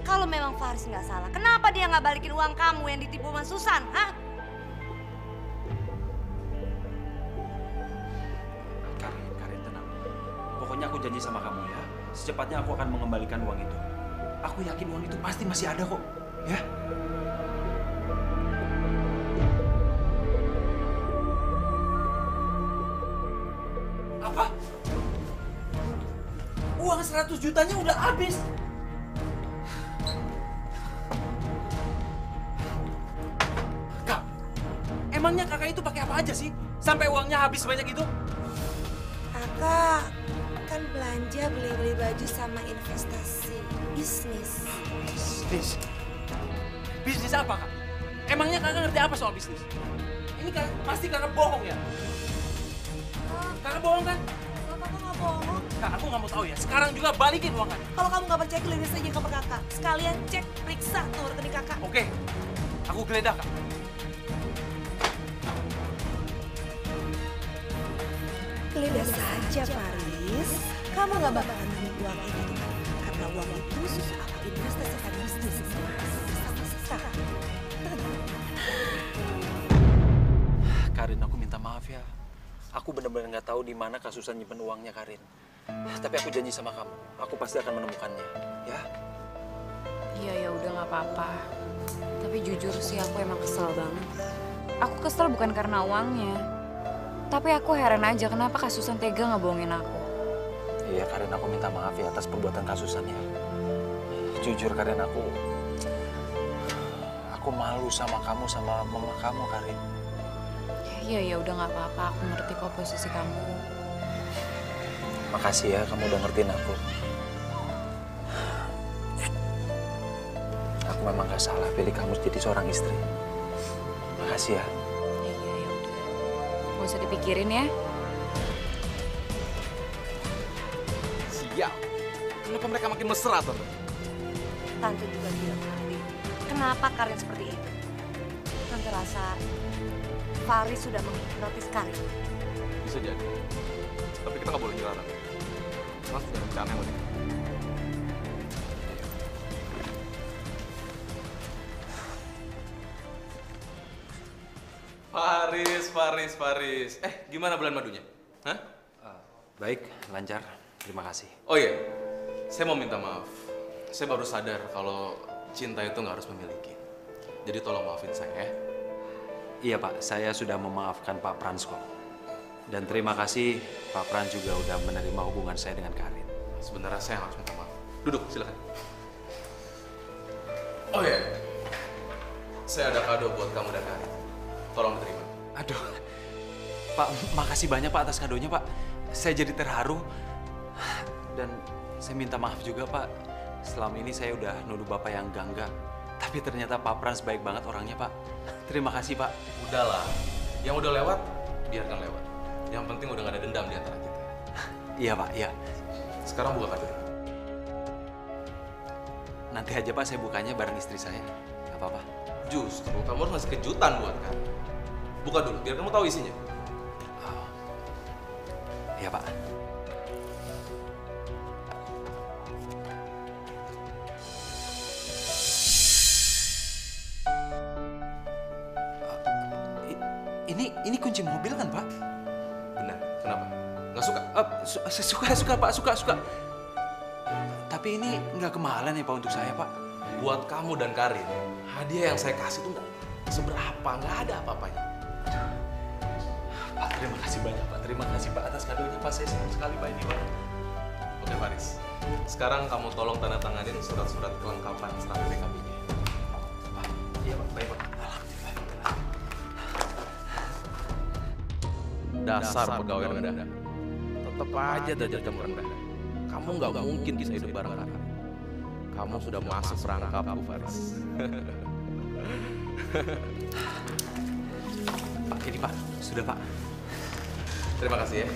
Kalau memang Faris nggak salah, kenapa dia nggak balikin uang kamu yang ditipu sama Susan, hah?
Karin, tenang. Pokoknya aku janji sama kamu ya, secepatnya aku akan mengembalikan uang itu. Aku yakin uang itu pasti masih ada kok, ya. Apa? Uang 100 jutanya udah habis. Kak, emangnya kakak itu pakai apa aja sih? Sampai uangnya habis sebanyak itu?
Kakak kan belanja beli-beli baju sama investasi bisnis.
Bisnis? Bisnis apa, Kak? Emangnya kakak ngerti apa soal bisnis? Ini kan pasti kakak bohong ya? Kakak bohong kan?
Kalau kakak nggak bohong,
Kak, aku nggak mau tahu ya. Sekarang juga balikin uang kakak.
kalau kamu nggak percaya geledah saja kamar kakak. Sekalian cek periksa tuh rekening kakak.
Oke, aku geledah, Kak.
Geledah saja Faris. Kamu nggak bakalan nemu uang ini karena uang itu sudah aku investasikan bisnis sama sekarang.
Karin, aku minta maaf ya. Aku benar-benar nggak tahu di mana Kak Susan nyimpen uangnya, Karin. Tapi aku janji sama kamu, aku pasti akan menemukannya, ya.
Iya, ya udah nggak apa-apa. Tapi jujur sih aku emang kesel banget. Aku kesel bukan karena uangnya. Tapi aku heran aja kenapa Kak Susan tega ngebohongin aku.
Iya, Karin, aku minta maaf ya atas perbuatan Kak Susan ya. Jujur, Karin, aku malu sama kamu, sama mama kamu, Karin.
Iya, ya udah nggak apa-apa. Aku ngerti kok posisi kamu.
Makasih ya, kamu udah ngertiin aku. Aku memang gak salah pilih kamu jadi seorang istri. Makasih ya.
Iya, ya udah. Gak usah dipikirin ya.
Siap. Kenapa mereka makin mesra, Tante?
Tante juga tidak mengerti. Kenapa Karin seperti itu? Tante rasa Faris sudah menghipnotis Karin.
Bisa jadi. Tapi kita nggak boleh nyerah. Mas, jangan rencana yang unik. Faris. Gimana bulan madunya? Hah?
Baik, lancar. Terima kasih.
Oh iya, saya mau minta maaf. Saya baru sadar kalau cinta itu nggak harus memiliki. Jadi tolong maafin saya ya.
Iya, Pak. Saya sudah memaafkan Pak Frans kok. Dan terima kasih Pak Frans juga udah menerima hubungan saya dengan Karin.
Sebenarnya saya yang harus minta maaf. Duduk, silakan. Oh iya, saya ada kado buat kamu dan Karin. Tolong diterima.
Aduh, Pak, makasih banyak Pak atas kadonya, Pak. Saya jadi terharu. Dan saya minta maaf juga, Pak. Selama ini saya udah nuduh Bapak yang enggak. Tapi ternyata Pak Frans baik banget orangnya, Pak. Terima kasih, Pak.
Udahlah, yang udah lewat, biarkan lewat. Yang penting udah gak ada dendam di antara kita.
Iya, Pak, iya.
Sekarang buka kado.
Nanti aja, Pak, saya bukanya bareng istri saya. Gak apa-apa.
Justru kamu harus ngasih kejutan buat kan. Buka dulu, biar kamu tahu isinya.
Iya, Pak. Ini kunci mobil kan, Pak?
Benar, kenapa? Nggak suka?
Suka, Pak, suka. Tapi ini nggak kemahalan ya, Pak, untuk saya, Pak.
Buat kamu dan Karin, hadiah yang saya kasih tuh nggak seberapa, nggak ada apa-apanya.
Pak, terima kasih banyak, Pak. Terima kasih, Pak, atas kadonya, Pak. Saya senang sekali, Pak, ini, Pak.
Oke, Faris. Sekarang kamu tolong tanda tanganin surat-surat kelengkapan staf PKB-nya.
Pak, iya, Pak. Baik, Pak.
Dasar pegawai rendah. Tetap aja derajat kamu rendah. Kamu nggak mungkin bisa hidup bareng Karin. Kamu sudah masuk perangkapku, Faris.
Pak, ini, Pak. Sudah, Pak.
Terima kasih ya.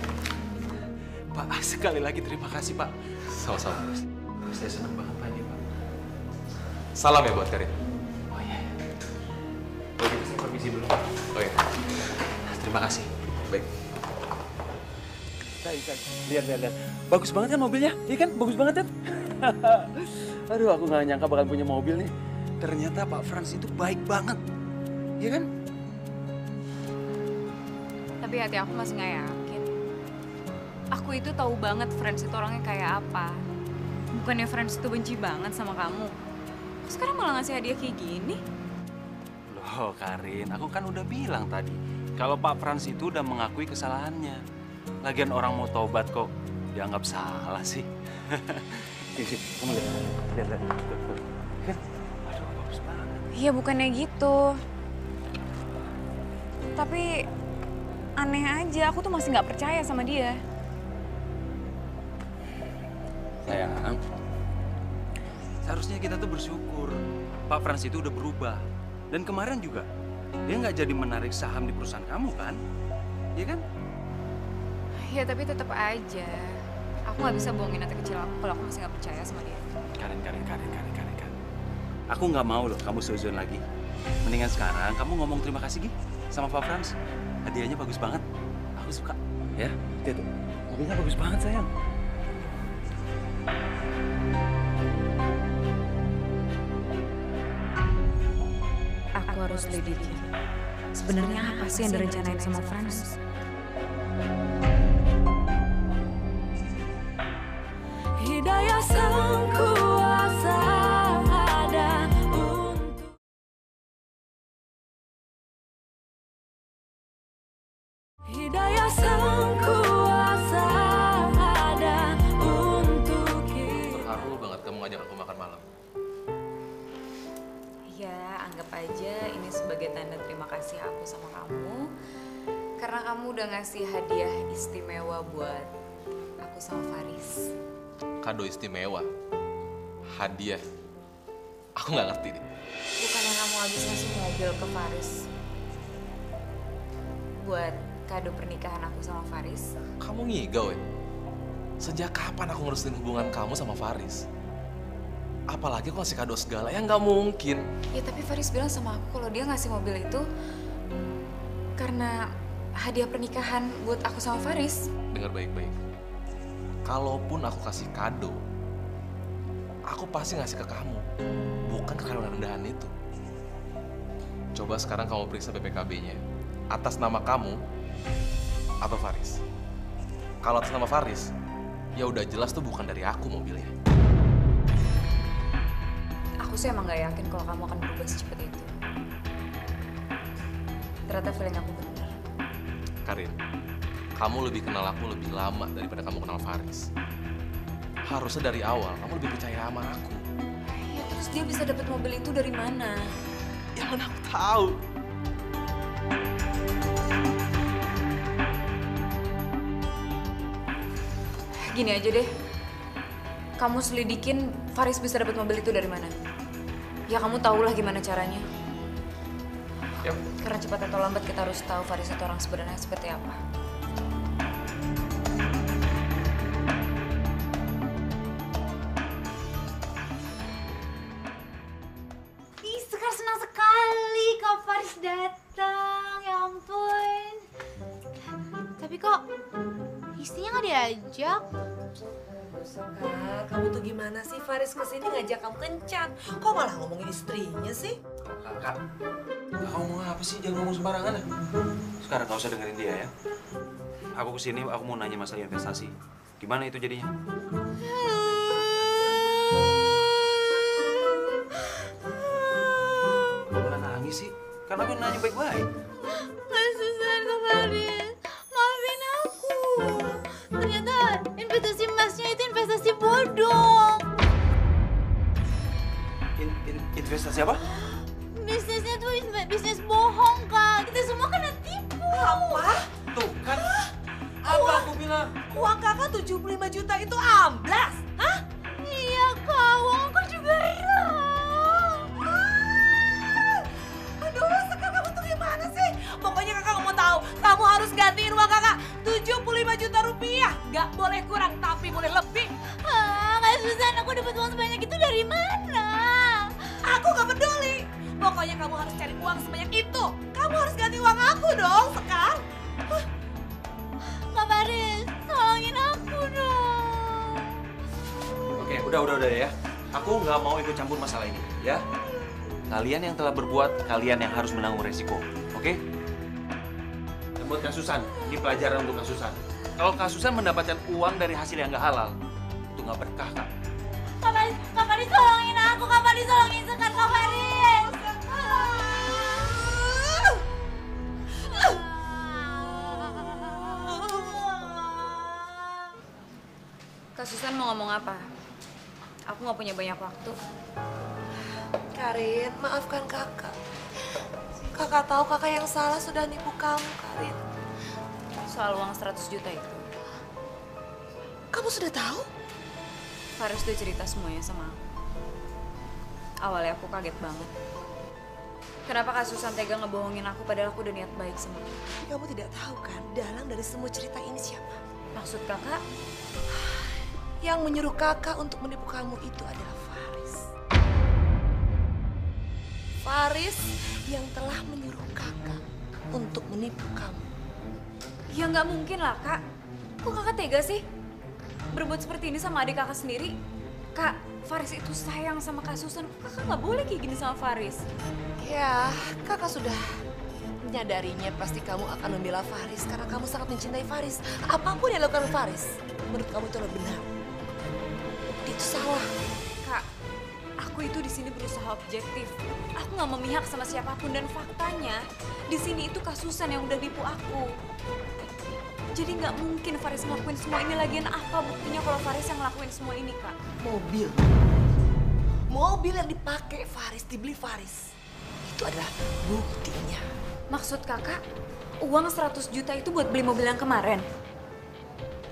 Pak, sekali lagi terima kasih, Pak.
Sama-sama.
Saya senang banget, Pak, ini, Pak.
Salam ya buat Karin.
Oh iya. Kalau gitu saya permisi dulu, Pak.
Oh iya.
Terima kasih.
Baik.
Lihat. Bagus banget kan mobilnya? Iya kan? Bagus banget kan? Aduh, aku nggak nyangka bakal punya mobil nih. Ternyata Pak Frans itu baik banget. Iya kan?
Tapi hati aku masih nggak yakin. Aku itu tahu banget Frans itu orangnya kayak apa. Bukannya Frans itu benci banget sama kamu. Kok sekarang malah ngasih hadiah kayak gini?
Loh, Karin, aku kan udah bilang tadi. Kalau Pak Frans itu udah mengakui kesalahannya. Lagian orang mau tobat kok dianggap salah sih. Kamu lihat. Kan? Aduh, bagus banget.
Iya, bukannya gitu. Tapi aneh aja, aku tuh masih nggak percaya sama dia.
Sayang, seharusnya kita tuh bersyukur Pak Frans itu udah berubah. Dan kemarin juga, dia nggak jadi menarik saham di perusahaan kamu kan? Iya kan?
Ya tapi tetap aja. Aku nggak bisa bohongin hati kecil aku kalau aku masih nggak percaya sama dia.
Karin. Aku nggak mau loh kamu seuzon lagi. Mendingan sekarang kamu ngomong terima kasih Gi sama Pak Frans. Hadiahnya bagus banget. Aku suka. Ya, lihat tuh. Mobilnya bagus banget sayang.
Aku harus lidiki. Sebenarnya apa sih yang direncanain sama Frans?
Hidayah sang kuasa ada untuk Hidayah sang kuasa ada untuk kita.
Terharu banget kamu ngajak aku makan malam.
Ya, anggap aja ini sebagai tanda terima kasih aku sama kamu. Karena kamu udah ngasih hadiah istimewa buat aku sama Faris.
Kado istimewa. Hadiah. Aku nggak ngerti deh.
Bukannya kamu habis ngasih mobil ke Faris buat kado pernikahan aku sama Faris?
Kamu ngigau ya? Sejak kapan aku ngerestuin hubungan kamu sama Faris? Apalagi aku ngasih kado segala, ya nggak mungkin.
Ya tapi Faris bilang sama aku kalau dia ngasih mobil itu karena hadiah pernikahan buat aku sama Faris.
Dengar baik-baik. Kalaupun aku kasih kado, aku pasti ngasih ke kamu, bukan ke karyawan rendahan itu. Coba sekarang kamu periksa BPKB-nya. Atas nama kamu atau Faris? Kalau atas nama Faris, ya udah jelas tuh bukan dari aku mobilnya.
Aku sih emang gak yakin kalau kamu akan berubah secepat itu. Ternyata feeling aku benar.
Karin, kamu lebih kenal aku lebih lama daripada kamu kenal Faris. Harusnya dari awal kamu lebih percaya sama aku.
Ya terus dia bisa dapat mobil itu dari mana?
Ya mana aku tahu.
Gini aja deh. kamu selidikin Faris bisa dapat mobil itu dari mana. Ya kamu tahulah gimana caranya.
Yap.
Karena cepat atau lambat kita harus tahu Faris itu orang sebenarnya seperti apa.
Ih, Sekar senang sekali Kak Faris datang. Ya ampun. Tapi kok istrinya nggak diajak?
Sekar, kamu tuh gimana sih? Faris kesini ngajak kamu kencan. Kok malah ngomongin istrinya sih?
Kak, kamu ngomong apa sih? Jangan ngomong sembarangan ya. Sekarang gak usah dengerin dia ya. Aku kesini, aku mau nanya masalah investasi. Gimana itu jadinya? Kok malah nangis sih? Kan aku nanya baik-baik.
Kak Susan, Kak Faris, maafin aku. Ternyata investasi emasnya itu investasi bodong.
Investasi apa?
Bisnisnya tuh bisnis bohong, Kak. Kita semua kena tipu.
Apa?
Tuh kan, apa aku bilang?
Uang kakak 75 juta itu amblas? Hah?
Iya, Kak. Uang aku juga hilang.
Aduh, Sekar kamu tuh gimana sih? Pokoknya kakak nggak mau tahu. Kamu harus gantiin uang kakak 75 juta rupiah. Nggak boleh kurang, tapi boleh lebih.
Kak Susan, aku dapat uang sebanyak itu dari mana?
Aku nggak peduli. Pokoknya kamu harus cari uang sebanyak itu. Kamu harus ganti uang aku dong, Sekar.
Kak Faris, tolongin aku dong.
Oke, udah ya. Aku nggak mau ikut campur masalah ini, ya. Kalian yang telah berbuat, kalian yang harus menanggung resiko, oke? Dan buat Kak Susan, ini pelajaran untuk Kak Susan. Kalau Kak Susan mendapatkan uang dari hasil yang nggak halal, itu nggak berkah, Kak.
Kak Faris, tolongin aku. Kak Faris, tolongin Sekar, Kak Faris.
Kak Susan mau ngomong apa? Aku nggak punya banyak waktu.
Karin, maafkan kakak. Kakak tahu kakak yang salah sudah nipu kamu, Karin.
Soal uang 100 juta itu.
Kamu sudah tahu?
Faris udah cerita semuanya sama aku. Awalnya aku kaget banget. Kenapa Kak Susan tega ngebohongin aku padahal aku udah niat baik sama aku?
Tapi kamu tidak tahu kan, dalang dari semua cerita ini siapa?
Maksud kakak?
Yang menyuruh kakak untuk menipu kamu itu adalah Faris. Faris yang telah menyuruh kakak untuk menipu kamu.
Ya nggak mungkin lah, Kak. Kok kakak tega sih? Berbuat seperti ini sama adik kakak sendiri? Kak, Faris itu sayang sama Kak Susan. Kakak nggak boleh kayak gini sama Faris.
Ya, kakak sudah menyadarinya pasti kamu akan membela Faris karena kamu sangat mencintai Faris. Apapun yang dilakukan Faris, menurut kamu itu adalah benar. Itu salah.
Kak, aku itu di sini berusaha objektif. Aku nggak memihak sama siapapun dan faktanya di sini itu Kak Susan yang udah nipu aku. Jadi nggak mungkin Faris ngelakuin semua ini. Lagian apa buktinya kalau Faris yang ngelakuin semua ini, Kak?
Mobil yang dipakai Faris, dibeli Faris. Itu adalah buktinya.
Maksud kakak, uang 100 juta itu buat beli mobil yang kemarin?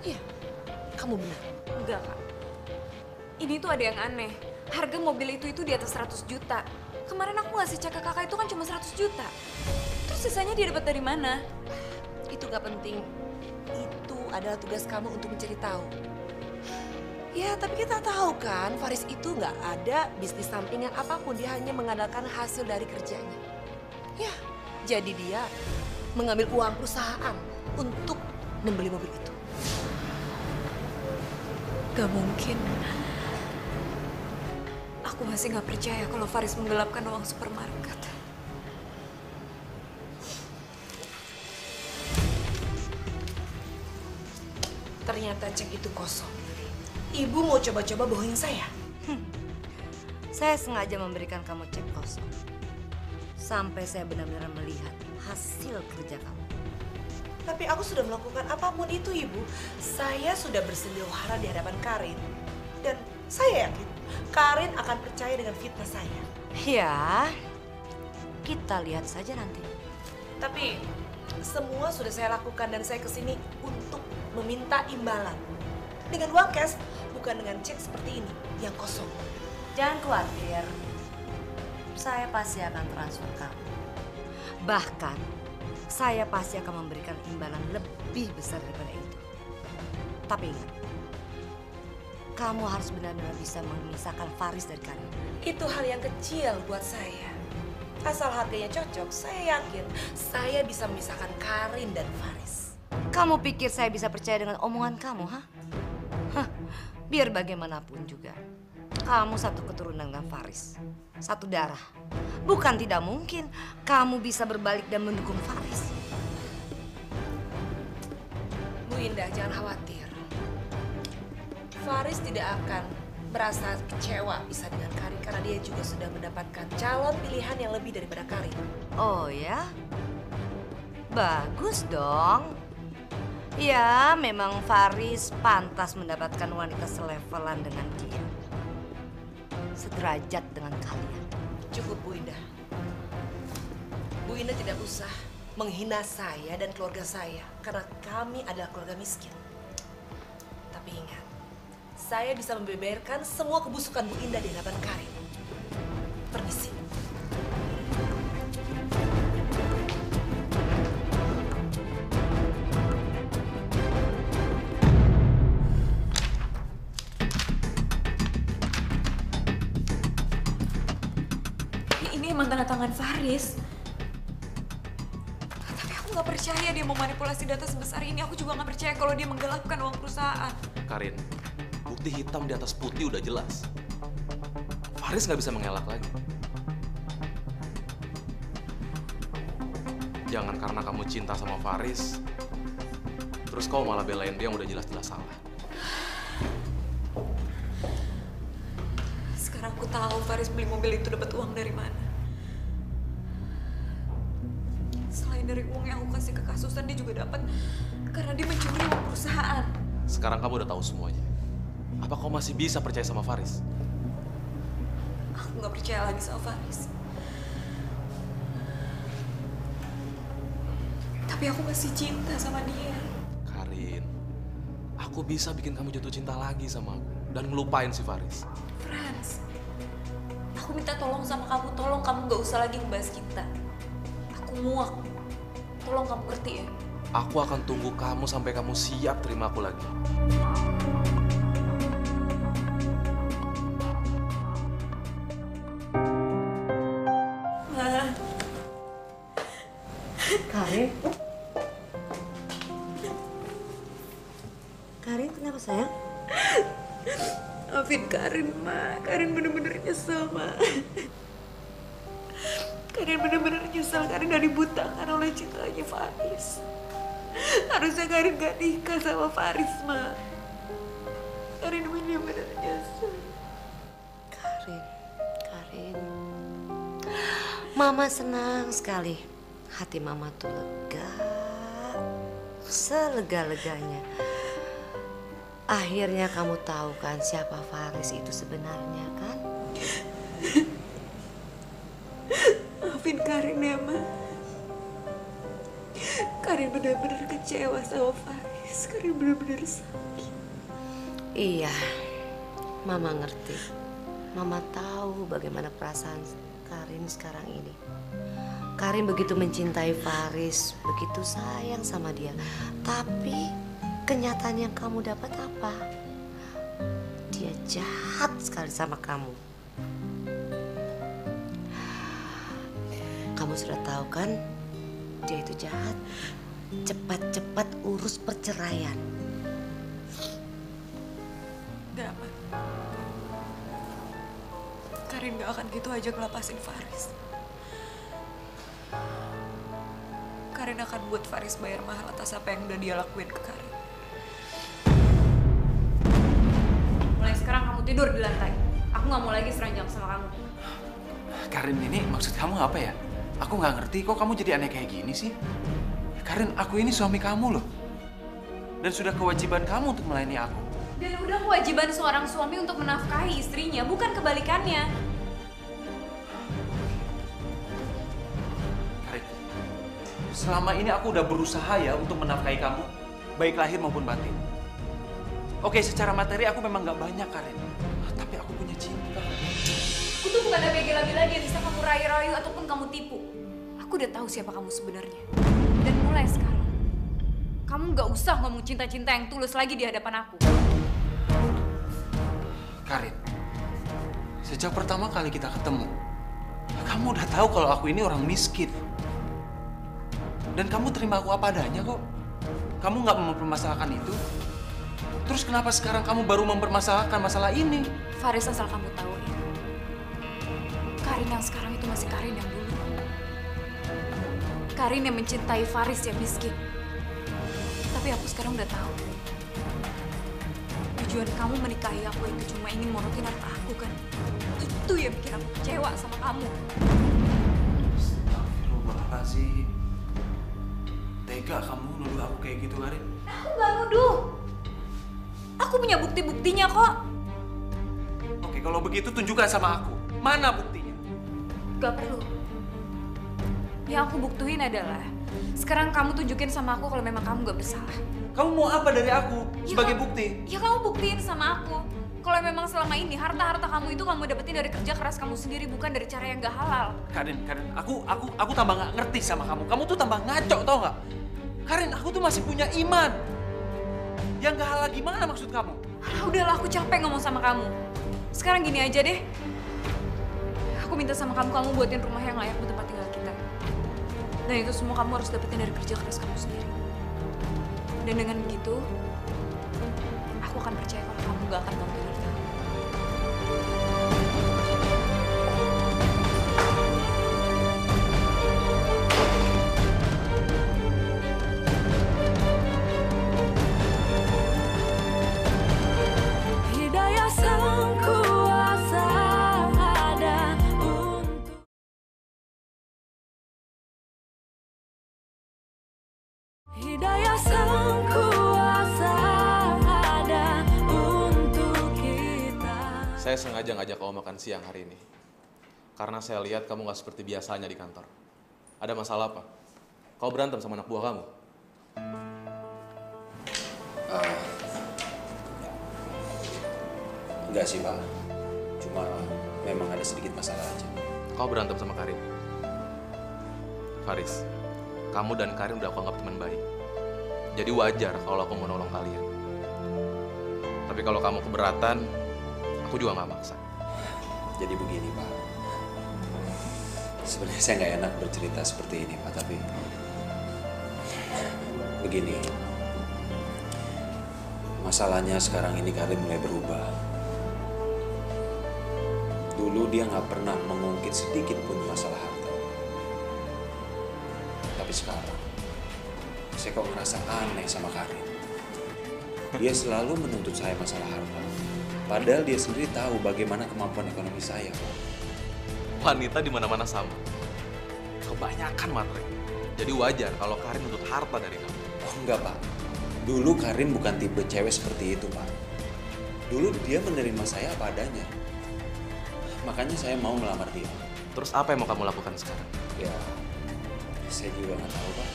Iya, kamu benar.
Enggak, Kak. Ini tuh ada yang aneh. Harga mobil itu di atas 100 juta. Kemarin aku ngasih cek ke kakak itu kan cuma 100 juta. Terus sisanya dia dapat dari mana?
Itu gak penting. Itu adalah tugas kamu untuk mencari tahu. Ya, tapi kita tahu kan, Faris itu nggak ada bisnis sampingan apapun. Dia hanya mengandalkan hasil dari kerjanya. Ya, jadi dia mengambil uang perusahaan untuk membeli mobil itu.
Gak mungkin. Aku masih gak percaya kalau Faris menggelapkan uang supermarket.
Ternyata cek itu kosong. Ibu mau coba-coba bohongin saya.
Saya sengaja memberikan kamu cek kosong. Sampai saya benar-benar melihat hasil kerja kamu.
Tapi aku sudah melakukan apapun itu, Ibu. Saya sudah bersedia hara di hadapan Karin. Dan saya yakin Karin akan percaya dengan fitnah saya.
Ya, kita lihat saja nanti.
Tapi semua sudah saya lakukan dan saya kesini untuk meminta imbalan. Dengan uang cash, bukan dengan cek seperti ini yang kosong.
Jangan khawatir, saya pasti akan transfer kamu. Bahkan, saya pasti akan memberikan imbalan lebih besar daripada itu. Tapi ingat, kamu harus benar-benar bisa memisahkan Faris dari Karin.
Itu hal yang kecil buat saya. Asal harganya cocok, saya yakin saya bisa memisahkan Karin dan Faris.
Kamu pikir saya bisa percaya dengan omongan kamu, ha? Hah, biar bagaimanapun juga, kamu satu keturunan dengan Faris. Satu darah. Bukan tidak mungkin kamu bisa berbalik dan mendukung Faris.
Bu Indah, jangan khawatir. Faris tidak akan merasa kecewa bisa dengan Karin karena dia juga sudah mendapatkan calon pilihan yang lebih daripada Karin.
Oh ya? Bagus dong. Ya, memang Faris pantas mendapatkan wanita selevelan dengan dia. Sederajat dengan kalian.
Cukup, Bu Indah. Bu Indah tidak usah menghina saya dan keluarga saya karena kami adalah keluarga miskin. Tapi ingat, saya bisa membeberkan semua kebusukan Bu Indah di hadapan Karin. Permisi.
Ini emang tanda tangan Faris. Tapi aku nggak percaya dia mau manipulasi data sebesar ini. Aku juga nggak percaya kalau dia menggelapkan uang perusahaan.
Karin, bukti hitam di atas putih udah jelas. Faris nggak bisa mengelak lagi. Jangan karena kamu cinta sama Faris, terus kau malah belain dia yang udah jelas-jelas salah.
Sekarang aku tahu Faris beli mobil itu dapat uang dari mana. Selain dari uang yang aku kasih ke kasusan, dia juga dapat karena dia mencuri uang perusahaan.
Sekarang kamu udah tahu semuanya. Apa kau masih bisa percaya sama Faris?
Aku nggak percaya lagi sama Faris. Tapi aku masih cinta sama dia.
Karin, aku bisa bikin kamu jatuh cinta lagi sama aku dan ngelupain si Faris.
Frans, aku minta tolong sama kamu. Tolong kamu nggak usah lagi ngebahas kita. Aku muak. Tolong kamu ngerti ya?
Aku akan tunggu kamu sampai kamu siap terima aku lagi.
Karin? Karin, kenapa sayang?
Maafin Karin, Ma. Karin bener-bener nyesel, Ma. Karin bener-bener nyesel. Karin udah dibutakan oleh cintanya Faris. Harusnya Karin gak nikah sama Faris, Ma. Karin bener-bener nyesel.
Karin. Mama senang sekali. Hati Mama tuh lega. Selega-leganya. Akhirnya kamu tahu kan siapa Faris itu sebenarnya kan?
Maafin Karin ya, Ma. Karin benar-benar kecewa sama Faris. Karin benar-benar sakit.
Iya, Mama ngerti. Mama tahu bagaimana perasaan Karin sekarang ini. Karin begitu mencintai Faris, begitu sayang sama dia. Tapi kenyataan yang kamu dapat apa? Dia jahat sekali sama kamu. Kamu sudah tahu kan, dia itu jahat. Cepat-cepat urus perceraian.
Gak, Ma. Karin gak akan gitu aja ngelepasin Faris. Karin akan buat Faris bayar mahal atas apa yang udah dia lakuin ke Karin. Mulai sekarang kamu tidur di lantai. Aku gak mau lagi seranjang sama kamu.
Karin, ini maksud kamu apa ya? Aku nggak ngerti kok kamu jadi aneh kayak gini sih. Karin, aku ini suami kamu loh. Dan sudah kewajiban kamu untuk melayani aku.
Dan udah kewajiban seorang suami untuk menafkahi istrinya, bukan kebalikannya.
Karin, selama ini aku udah berusaha ya untuk menafkahi kamu, baik lahir maupun batin. Oke, secara materi aku memang nggak banyak, Karin. Tapi aku punya cinta.
Aku tuh bukan ada gila-gila yang bisa kamu rayu-rayu ataupun kamu tipu. Aku udah tahu siapa kamu sebenarnya. Dan mulai sekarang, kamu nggak usah ngomong cinta-cinta yang tulus lagi di hadapan aku.
Karin, sejak pertama kali kita ketemu, kamu udah tahu kalau aku ini orang miskin. Dan kamu terima aku apa adanya kok. Kamu nggak mempermasalahkan itu. Terus kenapa sekarang kamu baru mempermasalahkan masalah ini?
Faris, asal kamu tahu ya, Karin yang sekarang itu masih Karin yang dulu. Karin yang mencintai Faris yang miskin. Tapi aku sekarang udah tahu. Tujuan kamu menikahi aku itu cuma ingin morotin harta aku kan? Itu yang bikin aku kecewa sama kamu.
Astagfirullahaladzim. Tega kamu nuduh aku kayak gitu, Karin.
Aku gak nuduh. Aku punya bukti-buktinya kok.
Oke, kalau begitu tunjukkan sama aku. Mana buktinya?
Gak perlu. Yang aku buktiin adalah sekarang kamu tunjukin sama aku kalau memang kamu gak bersalah.
Kamu mau apa dari aku sebagai bukti?
Ya kamu buktiin sama aku kalau memang selama ini harta-harta kamu itu kamu dapetin dari kerja keras kamu sendiri, bukan dari cara yang gak halal.
Karin, aku tambah nggak ngerti sama kamu. Kamu tuh tambah ngaco, tau nggak? Karin, aku tuh masih punya iman. Yang gak halal gimana maksud kamu?
Alah, udahlah, aku capek ngomong sama kamu. Sekarang gini aja deh. Aku minta sama kamu buatin rumah yang layak buat tempat tinggal kita. Dan itu semua kamu harus dapetin dari kerja keras kamu sendiri. Dan dengan begitu, aku akan percaya kalau kamu gak akan ngomongin harta.
Hidayah sang kuasa ada untuk Hidayah sang kuasa ada untuk kita.
Saya sengaja ngajak kamu makan siang hari ini. Karena saya lihat kamu nggak seperti biasanya di kantor. Ada masalah apa? Kau berantem sama anak buah kamu?
Enggak sih, Pak. Cuma memang ada sedikit masalah aja.
Kau berantem sama Karin? Faris, kamu dan Karin udah aku anggap teman baik. Jadi wajar kalau aku mau nolong kalian. Tapi kalau kamu keberatan, aku juga nggak maksa.
Jadi begini, Pak. Sebenarnya saya nggak enak bercerita seperti ini, Pak. Tapi begini. Masalahnya sekarang ini Karin mulai berubah. Dulu dia nggak pernah mengungkit sedikit pun masalah harta. Tapi sekarang, saya kok ngerasa aneh sama Karin. Dia selalu menuntut saya masalah harta. Padahal dia sendiri tahu bagaimana kemampuan ekonomi saya, Pak.
Wanita di mana-mana sama. Kebanyakan materi. Jadi wajar kalau Karin menuntut harta dari kamu.
Oh enggak, Pak. Dulu Karin bukan tipe cewek seperti itu, Pak. Dulu dia menerima saya apa adanya. Makanya saya mau melamar dia.
Terus apa yang mau kamu lakukan sekarang?
Ya, saya juga nggak tahu, Pak.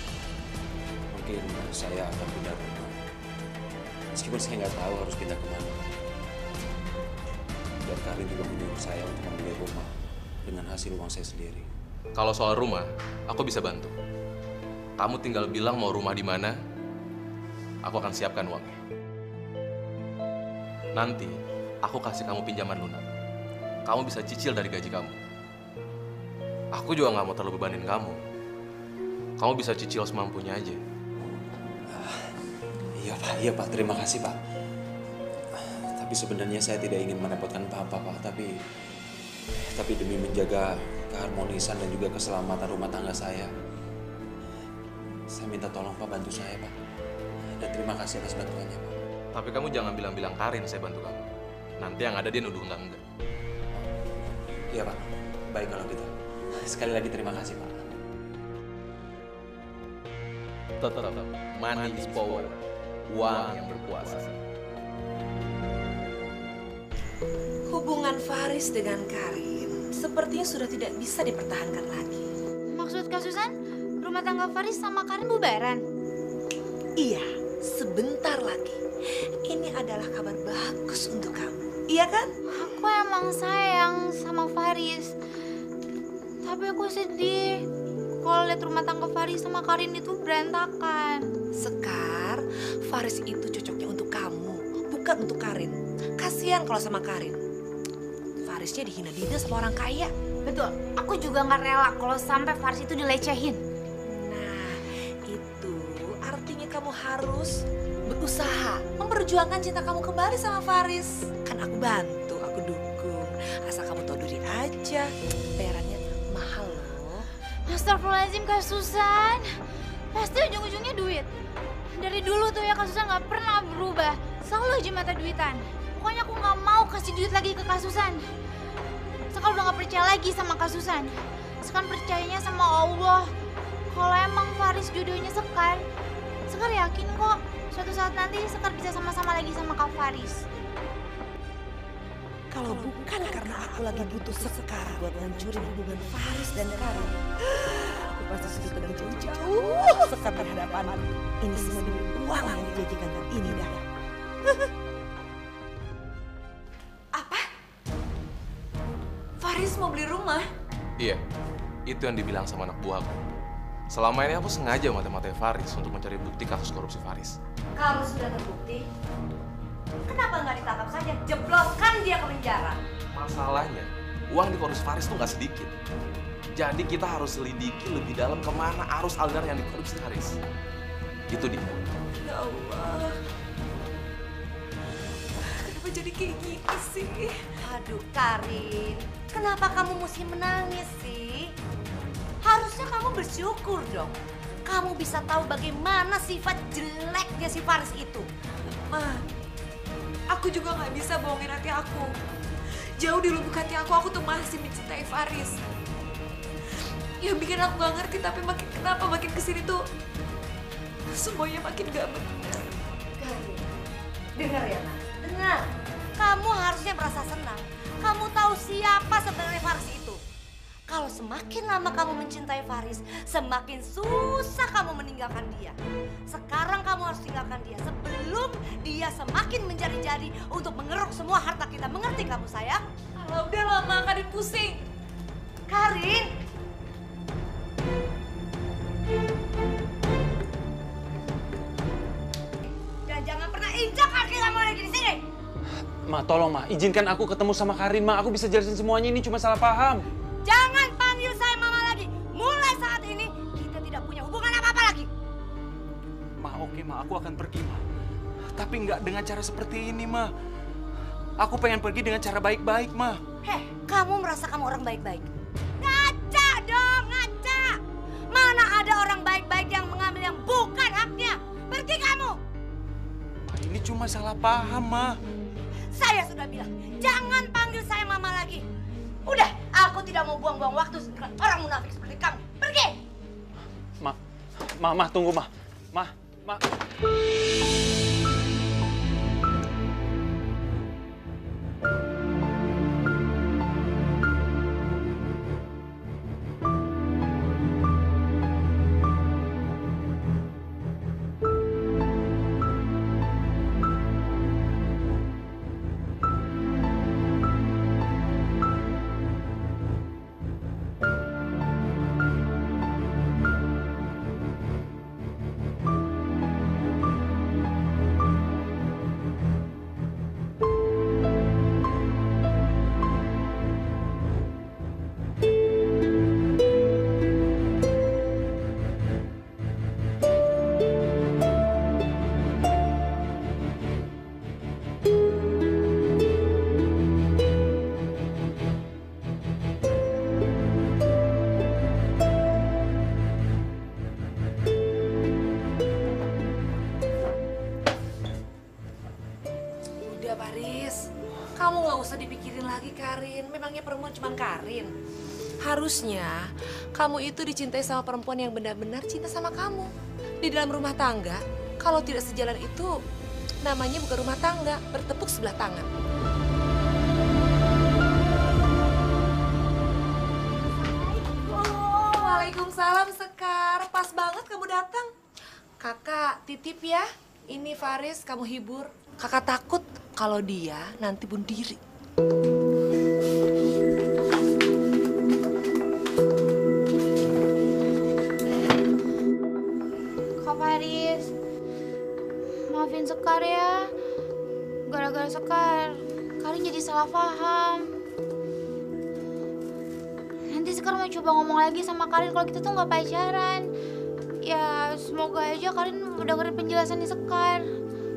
Mungkin saya akan pindah rumah. Meskipun saya nggak tahu harus pindah kemana. Dan Karin juga menyuruh saya untuk membeli rumah dengan hasil uang saya sendiri.
Kalau soal rumah, aku bisa bantu. Kamu tinggal bilang mau rumah di mana, aku akan siapkan uangnya. Nanti, aku kasih kamu pinjaman lunak. Kamu bisa cicil dari gaji kamu. Aku juga nggak mau terlalu bebanin kamu. Kamu bisa cicil semampunya aja.
Iya Pak, terima kasih Pak. Tapi sebenarnya saya tidak ingin merepotkan Papa, Pak. Tapi demi menjaga keharmonisan dan juga keselamatan rumah tangga saya minta tolong Pak bantu saya, Pak. Dan terima kasih atas bantuannya, Pak.
Tapi kamu jangan bilang-bilang Karin saya bantu kamu. Nanti yang ada dia nuduh enggak.
Iya Pak, baik kalau gitu. Sekali lagi terima kasih Pak.
Tetap, money is power. Uang yang berkuasa.
Hubungan Faris dengan Karin sepertinya sudah tidak bisa dipertahankan lagi.
Maksud Kak Susan, rumah tangga Faris sama Karin bubaran?
Iya, sebentar lagi ini adalah kabar bagus untuk kamu. Iya kan?
Aku emang sayang sama Faris. Tapi aku sedih kalau lihat rumah tangga Faris sama Karin itu berantakan.
Sekar, Faris itu cocoknya untuk kamu, bukan untuk Karin. Kasihan kalau sama Karin. Farisnya dihina-hina sama orang kaya.
Betul, aku juga nggak rela kalau sampai Faris itu dilecehin.
Nah, itu artinya kamu harus berusaha memperjuangkan cinta kamu kembali sama Faris. Kan aku bantu, aku dukung. Asal kamu tahu diri aja, bayarannya mahal loh.
Astagfirullahaladzim Kak Susan. Pasti ujung-ujungnya duit. Dari dulu tuh ya Kak Susan nggak pernah berubah. Selalu aja mata duitan. Pokoknya aku nggak mau kasih duit lagi ke Kak Susan. Sekar udah gak percaya lagi sama Kak Susan. Sekar percayanya sama Allah. Kalau emang Faris jodohnya Sekar yakin kok suatu saat nanti Sekar bisa sama-sama lagi sama Kak Faris.
Kalau bukan karena aku lagi butuh Sekar buat ngancurin hubungan Faris dan Karin, aku pasti sudah tenang jauh-jauh Sekar berhadapan. Ini semua demi uang yang dijanjikan ini dah.
Faris mau beli rumah?
Iya, itu yang dibilang sama anak buahku. Selama ini aku sengaja mata-matai Faris untuk mencari bukti kasus korupsi Faris.
Kalau sudah terbukti, kenapa nggak ditangkap saja? Jebloskan dia ke penjara.
Masalahnya, uang di korupsi Faris tuh nggak sedikit. Jadi kita harus selidiki lebih dalam kemana arus aliran yang dikorupsi Faris. Itu dia.
Ya Allah, kenapa jadi kayak gini sih?
Aduh Karin, kenapa kamu mesti menangis sih? Harusnya kamu bersyukur dong. Kamu bisa tahu bagaimana sifat jeleknya si Faris itu.
Ma, aku juga nggak bisa bohongin hati aku. Jauh di lubuk hati aku tuh masih mencintai Faris. Yang bikin aku gak ngerti, tapi kenapa makin kesini tuh semuanya makin gak benar.
Karin, dengar ya Nak, dengar. Kamu harusnya merasa senang. Kamu tahu siapa sebenarnya Faris itu. Kalau semakin lama kamu mencintai Faris, semakin susah kamu meninggalkan dia. Sekarang kamu harus tinggalkan dia sebelum dia semakin menjadi-jadi untuk mengeruk semua harta kita. Mengerti kamu sayang?
Alah udah lama, Karin pusing.
Karin! Dan jangan pernah injak kaki kamu lagi di sini.
Ma, tolong Ma, izinkan aku ketemu sama Karin, Ma. Aku bisa jelasin semuanya, ini cuma salah paham.
Jangan panggil saya Mama lagi. Mulai saat ini kita tidak punya hubungan apa-apa lagi.
Ma, oke Ma, aku akan pergi Ma. Tapi nggak dengan cara seperti ini Ma. Aku pengen pergi dengan cara baik-baik Ma.
Heh, kamu merasa kamu orang baik-baik? Ngaca dong, ngaca. Mana ada orang baik-baik yang mengambil yang bukan haknya. Pergi kamu.
Ma, ini cuma salah paham Ma.
Saya sudah bilang, jangan panggil saya Mama lagi. Udah, aku tidak mau buang-buang waktu dengan orang munafik seperti kamu. Pergi!
Ma, tunggu Ma. Ma.
Kamu nggak usah dipikirin lagi Karin. Memangnya perempuan cuma Karin. Harusnya kamu itu dicintai sama perempuan yang benar-benar cinta sama kamu. Di dalam rumah tangga, kalau tidak sejalan itu namanya bukan rumah tangga, bertepuk sebelah tangan. Waalaikumsalam Sekar, pas banget kamu datang. Kakak titip ya, Ini Faris, kamu hibur. Kakak takut kalau dia nanti bunuh diri.
Kak Faris, maafin Sekar ya. Gara-gara Sekar, Karin jadi salah paham. Nanti Sekar mau coba ngomong lagi sama Karin kalau kita tuh nggak pacaran. Ya, semoga aja Karin dengerin penjelasan di Sekar.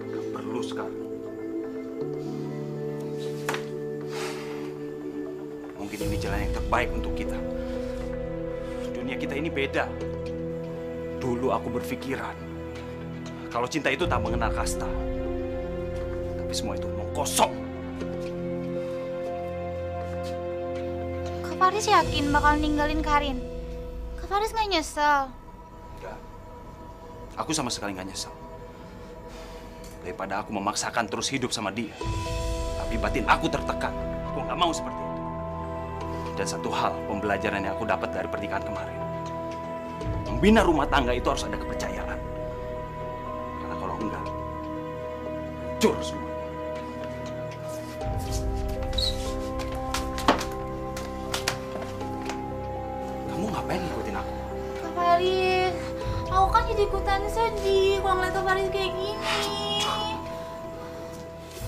Gak perlu sekarang. Mungkin ini jalan yang terbaik untuk kita. Dunia kita ini beda. Dulu aku berpikiran kalau cinta itu tak mengenal kasta. Tapi semua itu omong kosong.
Kak Faris yakin bakal ninggalin Karin? Kak Faris nggak nyesel?
Enggak. Aku sama sekali nggak nyesel. Daripada aku memaksakan terus hidup sama dia. Tapi batin aku tertekan. Aku nggak mau seperti itu. Dan satu hal pembelajaran yang aku dapat dari pernikahan kemarin. Membina rumah tangga itu harus ada kepercayaan. Karena kalau enggak, hancur semua. Kamu ngapain ngikutin aku?
Kak Faris, aku kan jadi ikutan sedih kalau ngeliat Kak Faris kayak gini.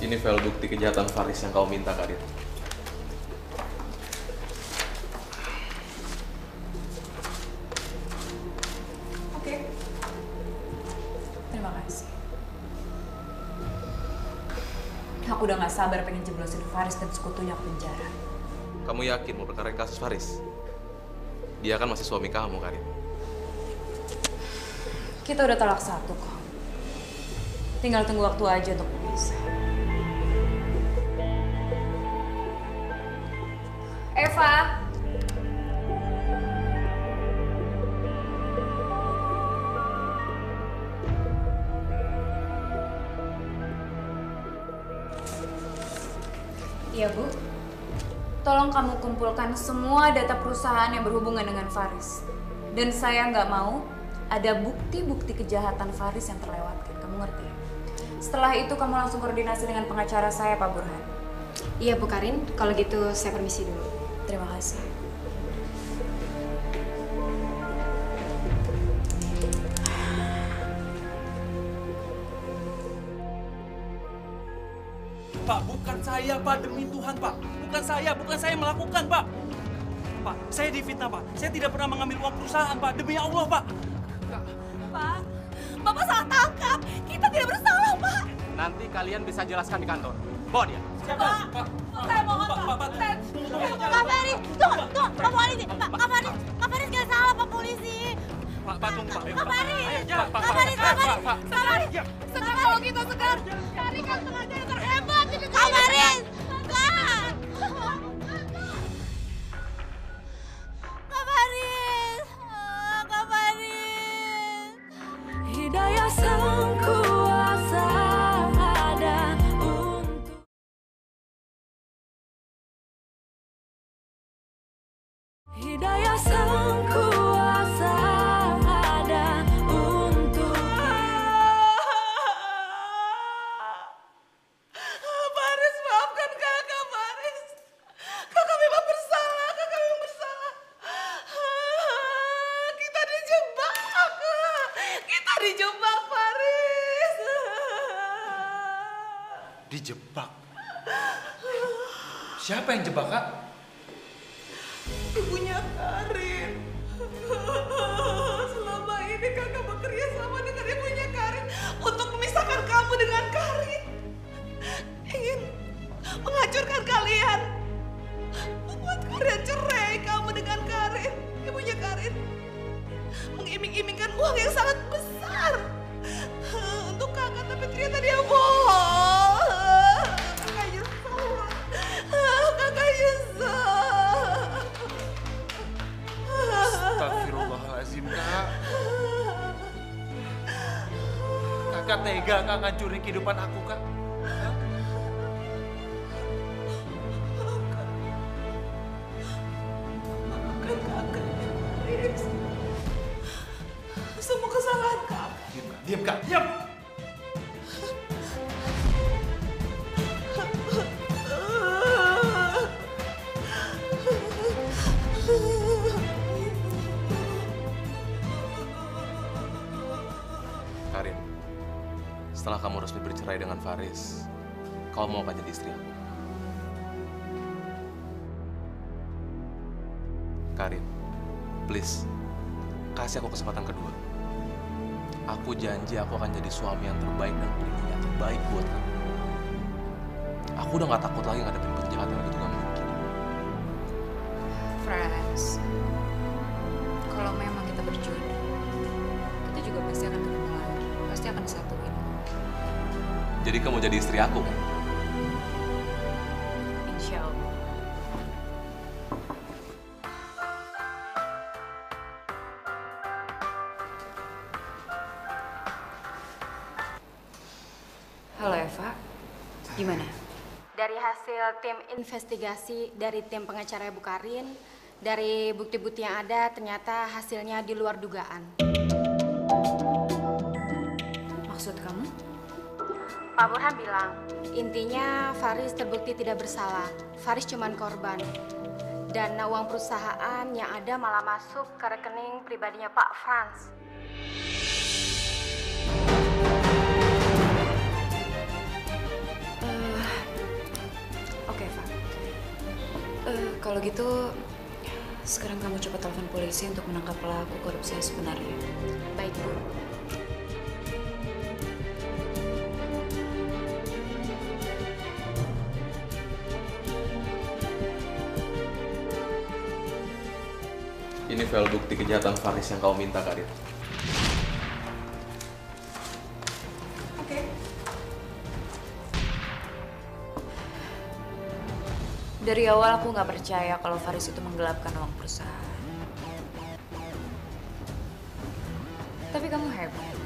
Ini file bukti kejahatan Faris yang kau minta, Karin.
Oke. Terima kasih. Aku udah gak sabar pengen jeblosin Faris dan sekutunya ke penjara.
Kamu yakin mau perkarain kasus Faris? Dia kan masih suami kamu, Karin.
Kita udah talak satu kok. Tinggal tunggu waktu aja untuk berpisah. Eva. Iya, Bu. Tolong kamu kumpulkan semua data perusahaan yang berhubungan dengan Faris. Dan saya nggak mau ada bukti-bukti kejahatan Faris yang terlewatkan. Kamu ngerti? Setelah itu kamu langsung koordinasi dengan pengacara saya, Pak Burhan.
Iya Bu Karin, kalau gitu saya permisi dulu.
Terima kasih.
Pak, bukan saya, Pak. Demi Tuhan, Pak. Bukan saya melakukan, Pak. Pak, saya difitnah, Pak. Saya tidak pernah mengambil uang perusahaan, Pak. Demi Allah, Pak.
Pak, Bapak salah tangkap. Kita tidak bersalah, Pak.
Nanti kalian bisa jelaskan di kantor. Bawa dia.
Pak.
Saya mohon, Pak. Kak Faris, tunggu, Pak Polisi. Kak Faris nggak salah, Pak Polisi.
Pak, tunggu, Pak.
Kak Faris,
Ayo, jalan, Pak.
Kak Faris.
Sabar.
Sekar kalau kita Sekar. Cari kan pengacara terhebat di negeri. Kak Faris, Kak. Kak Faris. Kak Faris.
Hidayah sang kuasa ada untuk Hidayah sang kuasa ada untuk
Faris, maafkan kakak, Faris. Kakak memang bersalah, Kita dijebak. Faris.
Dijebak. Siapa yang jebak, Kak?
Ibunya Karin. Selama ini kakak bekerja sama dengan ibunya Karin untuk memisahkan kamu dengan Karin. Ingin menghancurkan kalian. Membuat kalian cerai kamu dengan Karin. Ibunya Karin mengiming-imingkan uang yang sangat besar untuk kakak, tapi ternyata dia bohong. Kakak nyesel.
Astagfirullahaladzim, Kak. Kakak tega, Kak, ngancurin kehidupan aku, Kak. Hah?
Maafkan kakak, Faris. Semua kesalahan kakak.
Diam, Kak. Diam!
Setelah kamu resmi bercerai dengan Faris, kamu mau kan jadi istri aku? Karin, please, kasih aku kesempatan kedua. Aku janji aku akan jadi suami yang terbaik dan pelindung yang terbaik buat kamu. Aku udah gak takut lagi ngadepin penjahat yang begitu gak mungkin.
Frans, kalau memang kita berjodoh, kita juga pasti akan ketemu lagi. Pasti akan disatuin.
Jadi kamu jadi istri aku kan?
Insya Allah. Halo Eva, gimana?
Dari hasil tim investigasi dari tim pengacara Bu Karin, dari bukti-bukti yang ada ternyata hasilnya di luar dugaan.
Maksud kamu?
Pak Burhan bilang, intinya Faris terbukti tidak bersalah. Faris cuma korban. Dan uang perusahaan yang ada malah masuk ke rekening pribadinya Pak Frans.
Oke, Pak. Kalau gitu, sekarang kamu coba telepon polisi untuk menangkap pelaku korupsi yang sebenarnya.
Baik, Bu.
Ini file bukti kejahatan Faris yang kau minta, Karin.
Oke. Dari awal aku nggak percaya kalau Faris itu menggelapkan uang perusahaan. Tapi kamu hebat.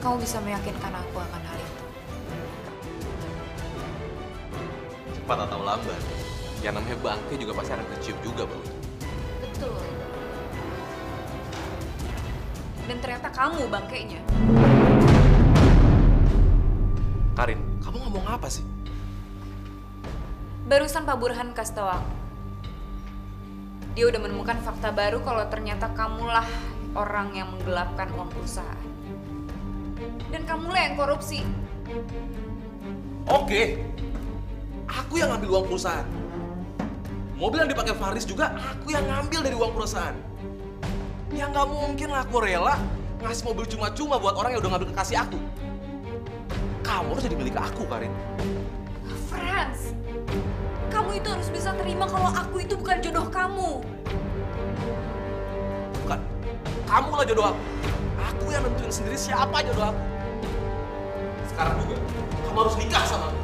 Kamu bisa meyakinkan aku akan hal itu.
Cepat atau lambat, yang namanya bangke juga pasti akan kecium juga, Bang.
Betul. Dan ternyata kamu bangkainya.
Karin, kamu ngomong apa sih?
Barusan Pak Burhan kasih tahu aku. Dia udah menemukan fakta baru kalau ternyata kamulah orang yang menggelapkan uang perusahaan. Dan kamulah yang korupsi.
Oke, aku yang ngambil uang perusahaan. Mobil yang dipakai Faris juga aku yang ngambil dari uang perusahaan. Ya nggak mungkin lah aku rela ngasih mobil cuma-cuma buat orang yang udah ngambil kekasih aku. Kamu harus jadi milik aku, Karin.
Frans, kamu itu harus bisa terima kalau aku itu bukan jodoh kamu.
Bukan, kamulah jodoh aku. Aku yang nentuin sendiri siapa jodoh aku. Sekarang juga, kamu harus nikah sama aku.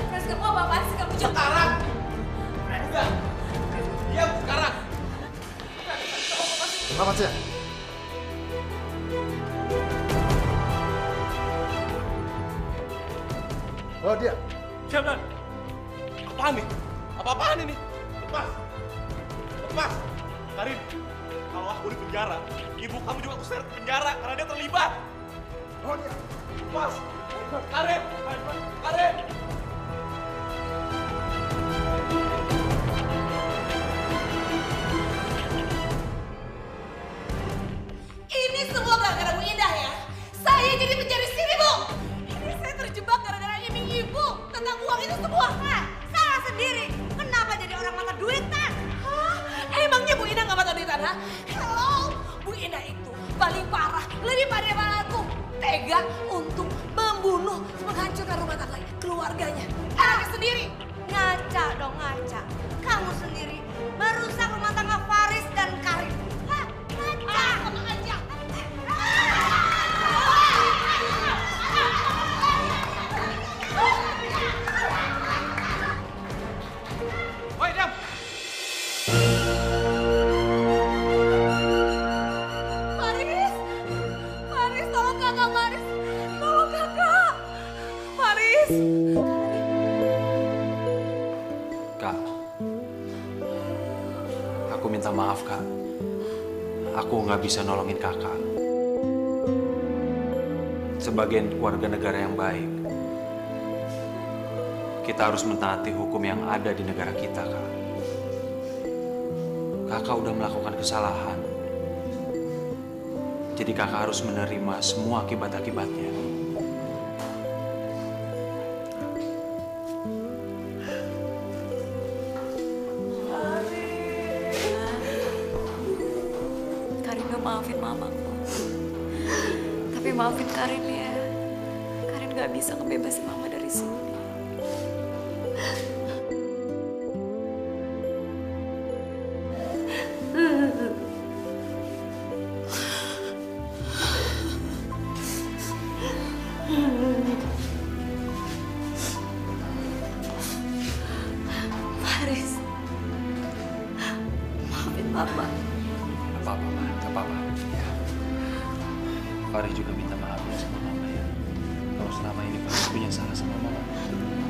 Frans, kamu apa-apaan sih? Kamu
sekarang. Udah. Diam sekarang.
Selamat siang. Oh dia.
Jangan. Apaan nih? Apa-apaan ini? Lepas. Lepas. Karin, kalau aku di penjara, ibu kamu juga aku seret ke penjara karena dia terlibat. Oh dia. Lepas. Karin. Karin.
Ini semua gara-gara Bu Indah ya. Saya jadi mencari sini, Bu. Ini saya terjebak gara-gara iming ibu tentang uang itu semua. Nah, salah sendiri. Kenapa jadi orang mata duitan? Hah? Emangnya Bu Indah nggak mata duitan, ha? Hello, Bu Indah itu paling parah, lebih parah aku. Tega untuk membunuh, menghancurkan rumah tangga keluarganya. Anaknya sendiri.
Ngaca dong, ngaca. Kamu sendiri merusak rumah tangga Faris dan Karin. Hah? Ngaca.
Ngaca.
Woi, diam!
Faris! Faris, tolong kakak, Faris! Tolong kakak! Faris!
Kak, aku minta maaf, Kak. Aku nggak bisa nolongin kakak. Sebagai keluarga negara yang baik, kita harus mentaati hukum yang ada di negara kita, Kak. Kakak udah melakukan kesalahan. Jadi kakak harus menerima semua akibat-akibatnya.
Karin gak maafin mamaku. Tapi maafin Karin ya. Karin gak bisa ngebebasin mama dari sini. Faris, maafin mama.
Gak apa-apa, Ma. Gak apa-apa. Ya. Faris juga minta maaf ya sama mama ya. Kalau selama ini Faris punya salah sama mama.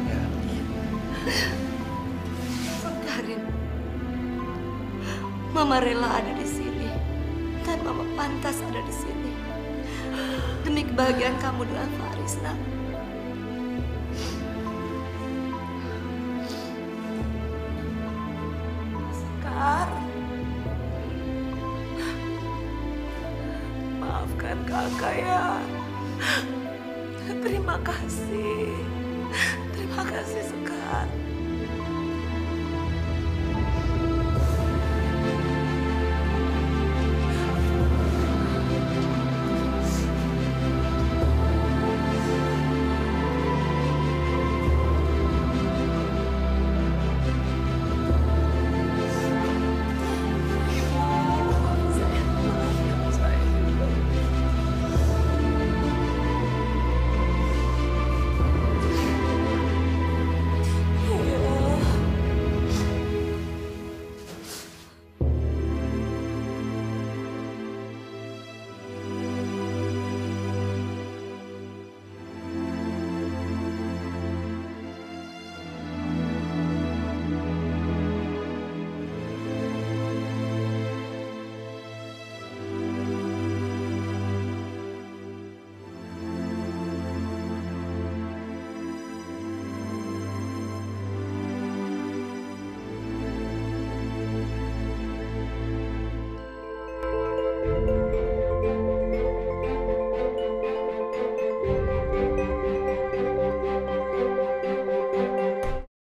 Ya.
Karin, Mama rela ada di sini dan Mama pantas ada di sini demi kebahagiaan kamu dengan Faris, nak.
Sekar, maafkan kakak ya. Terima kasih Sekar.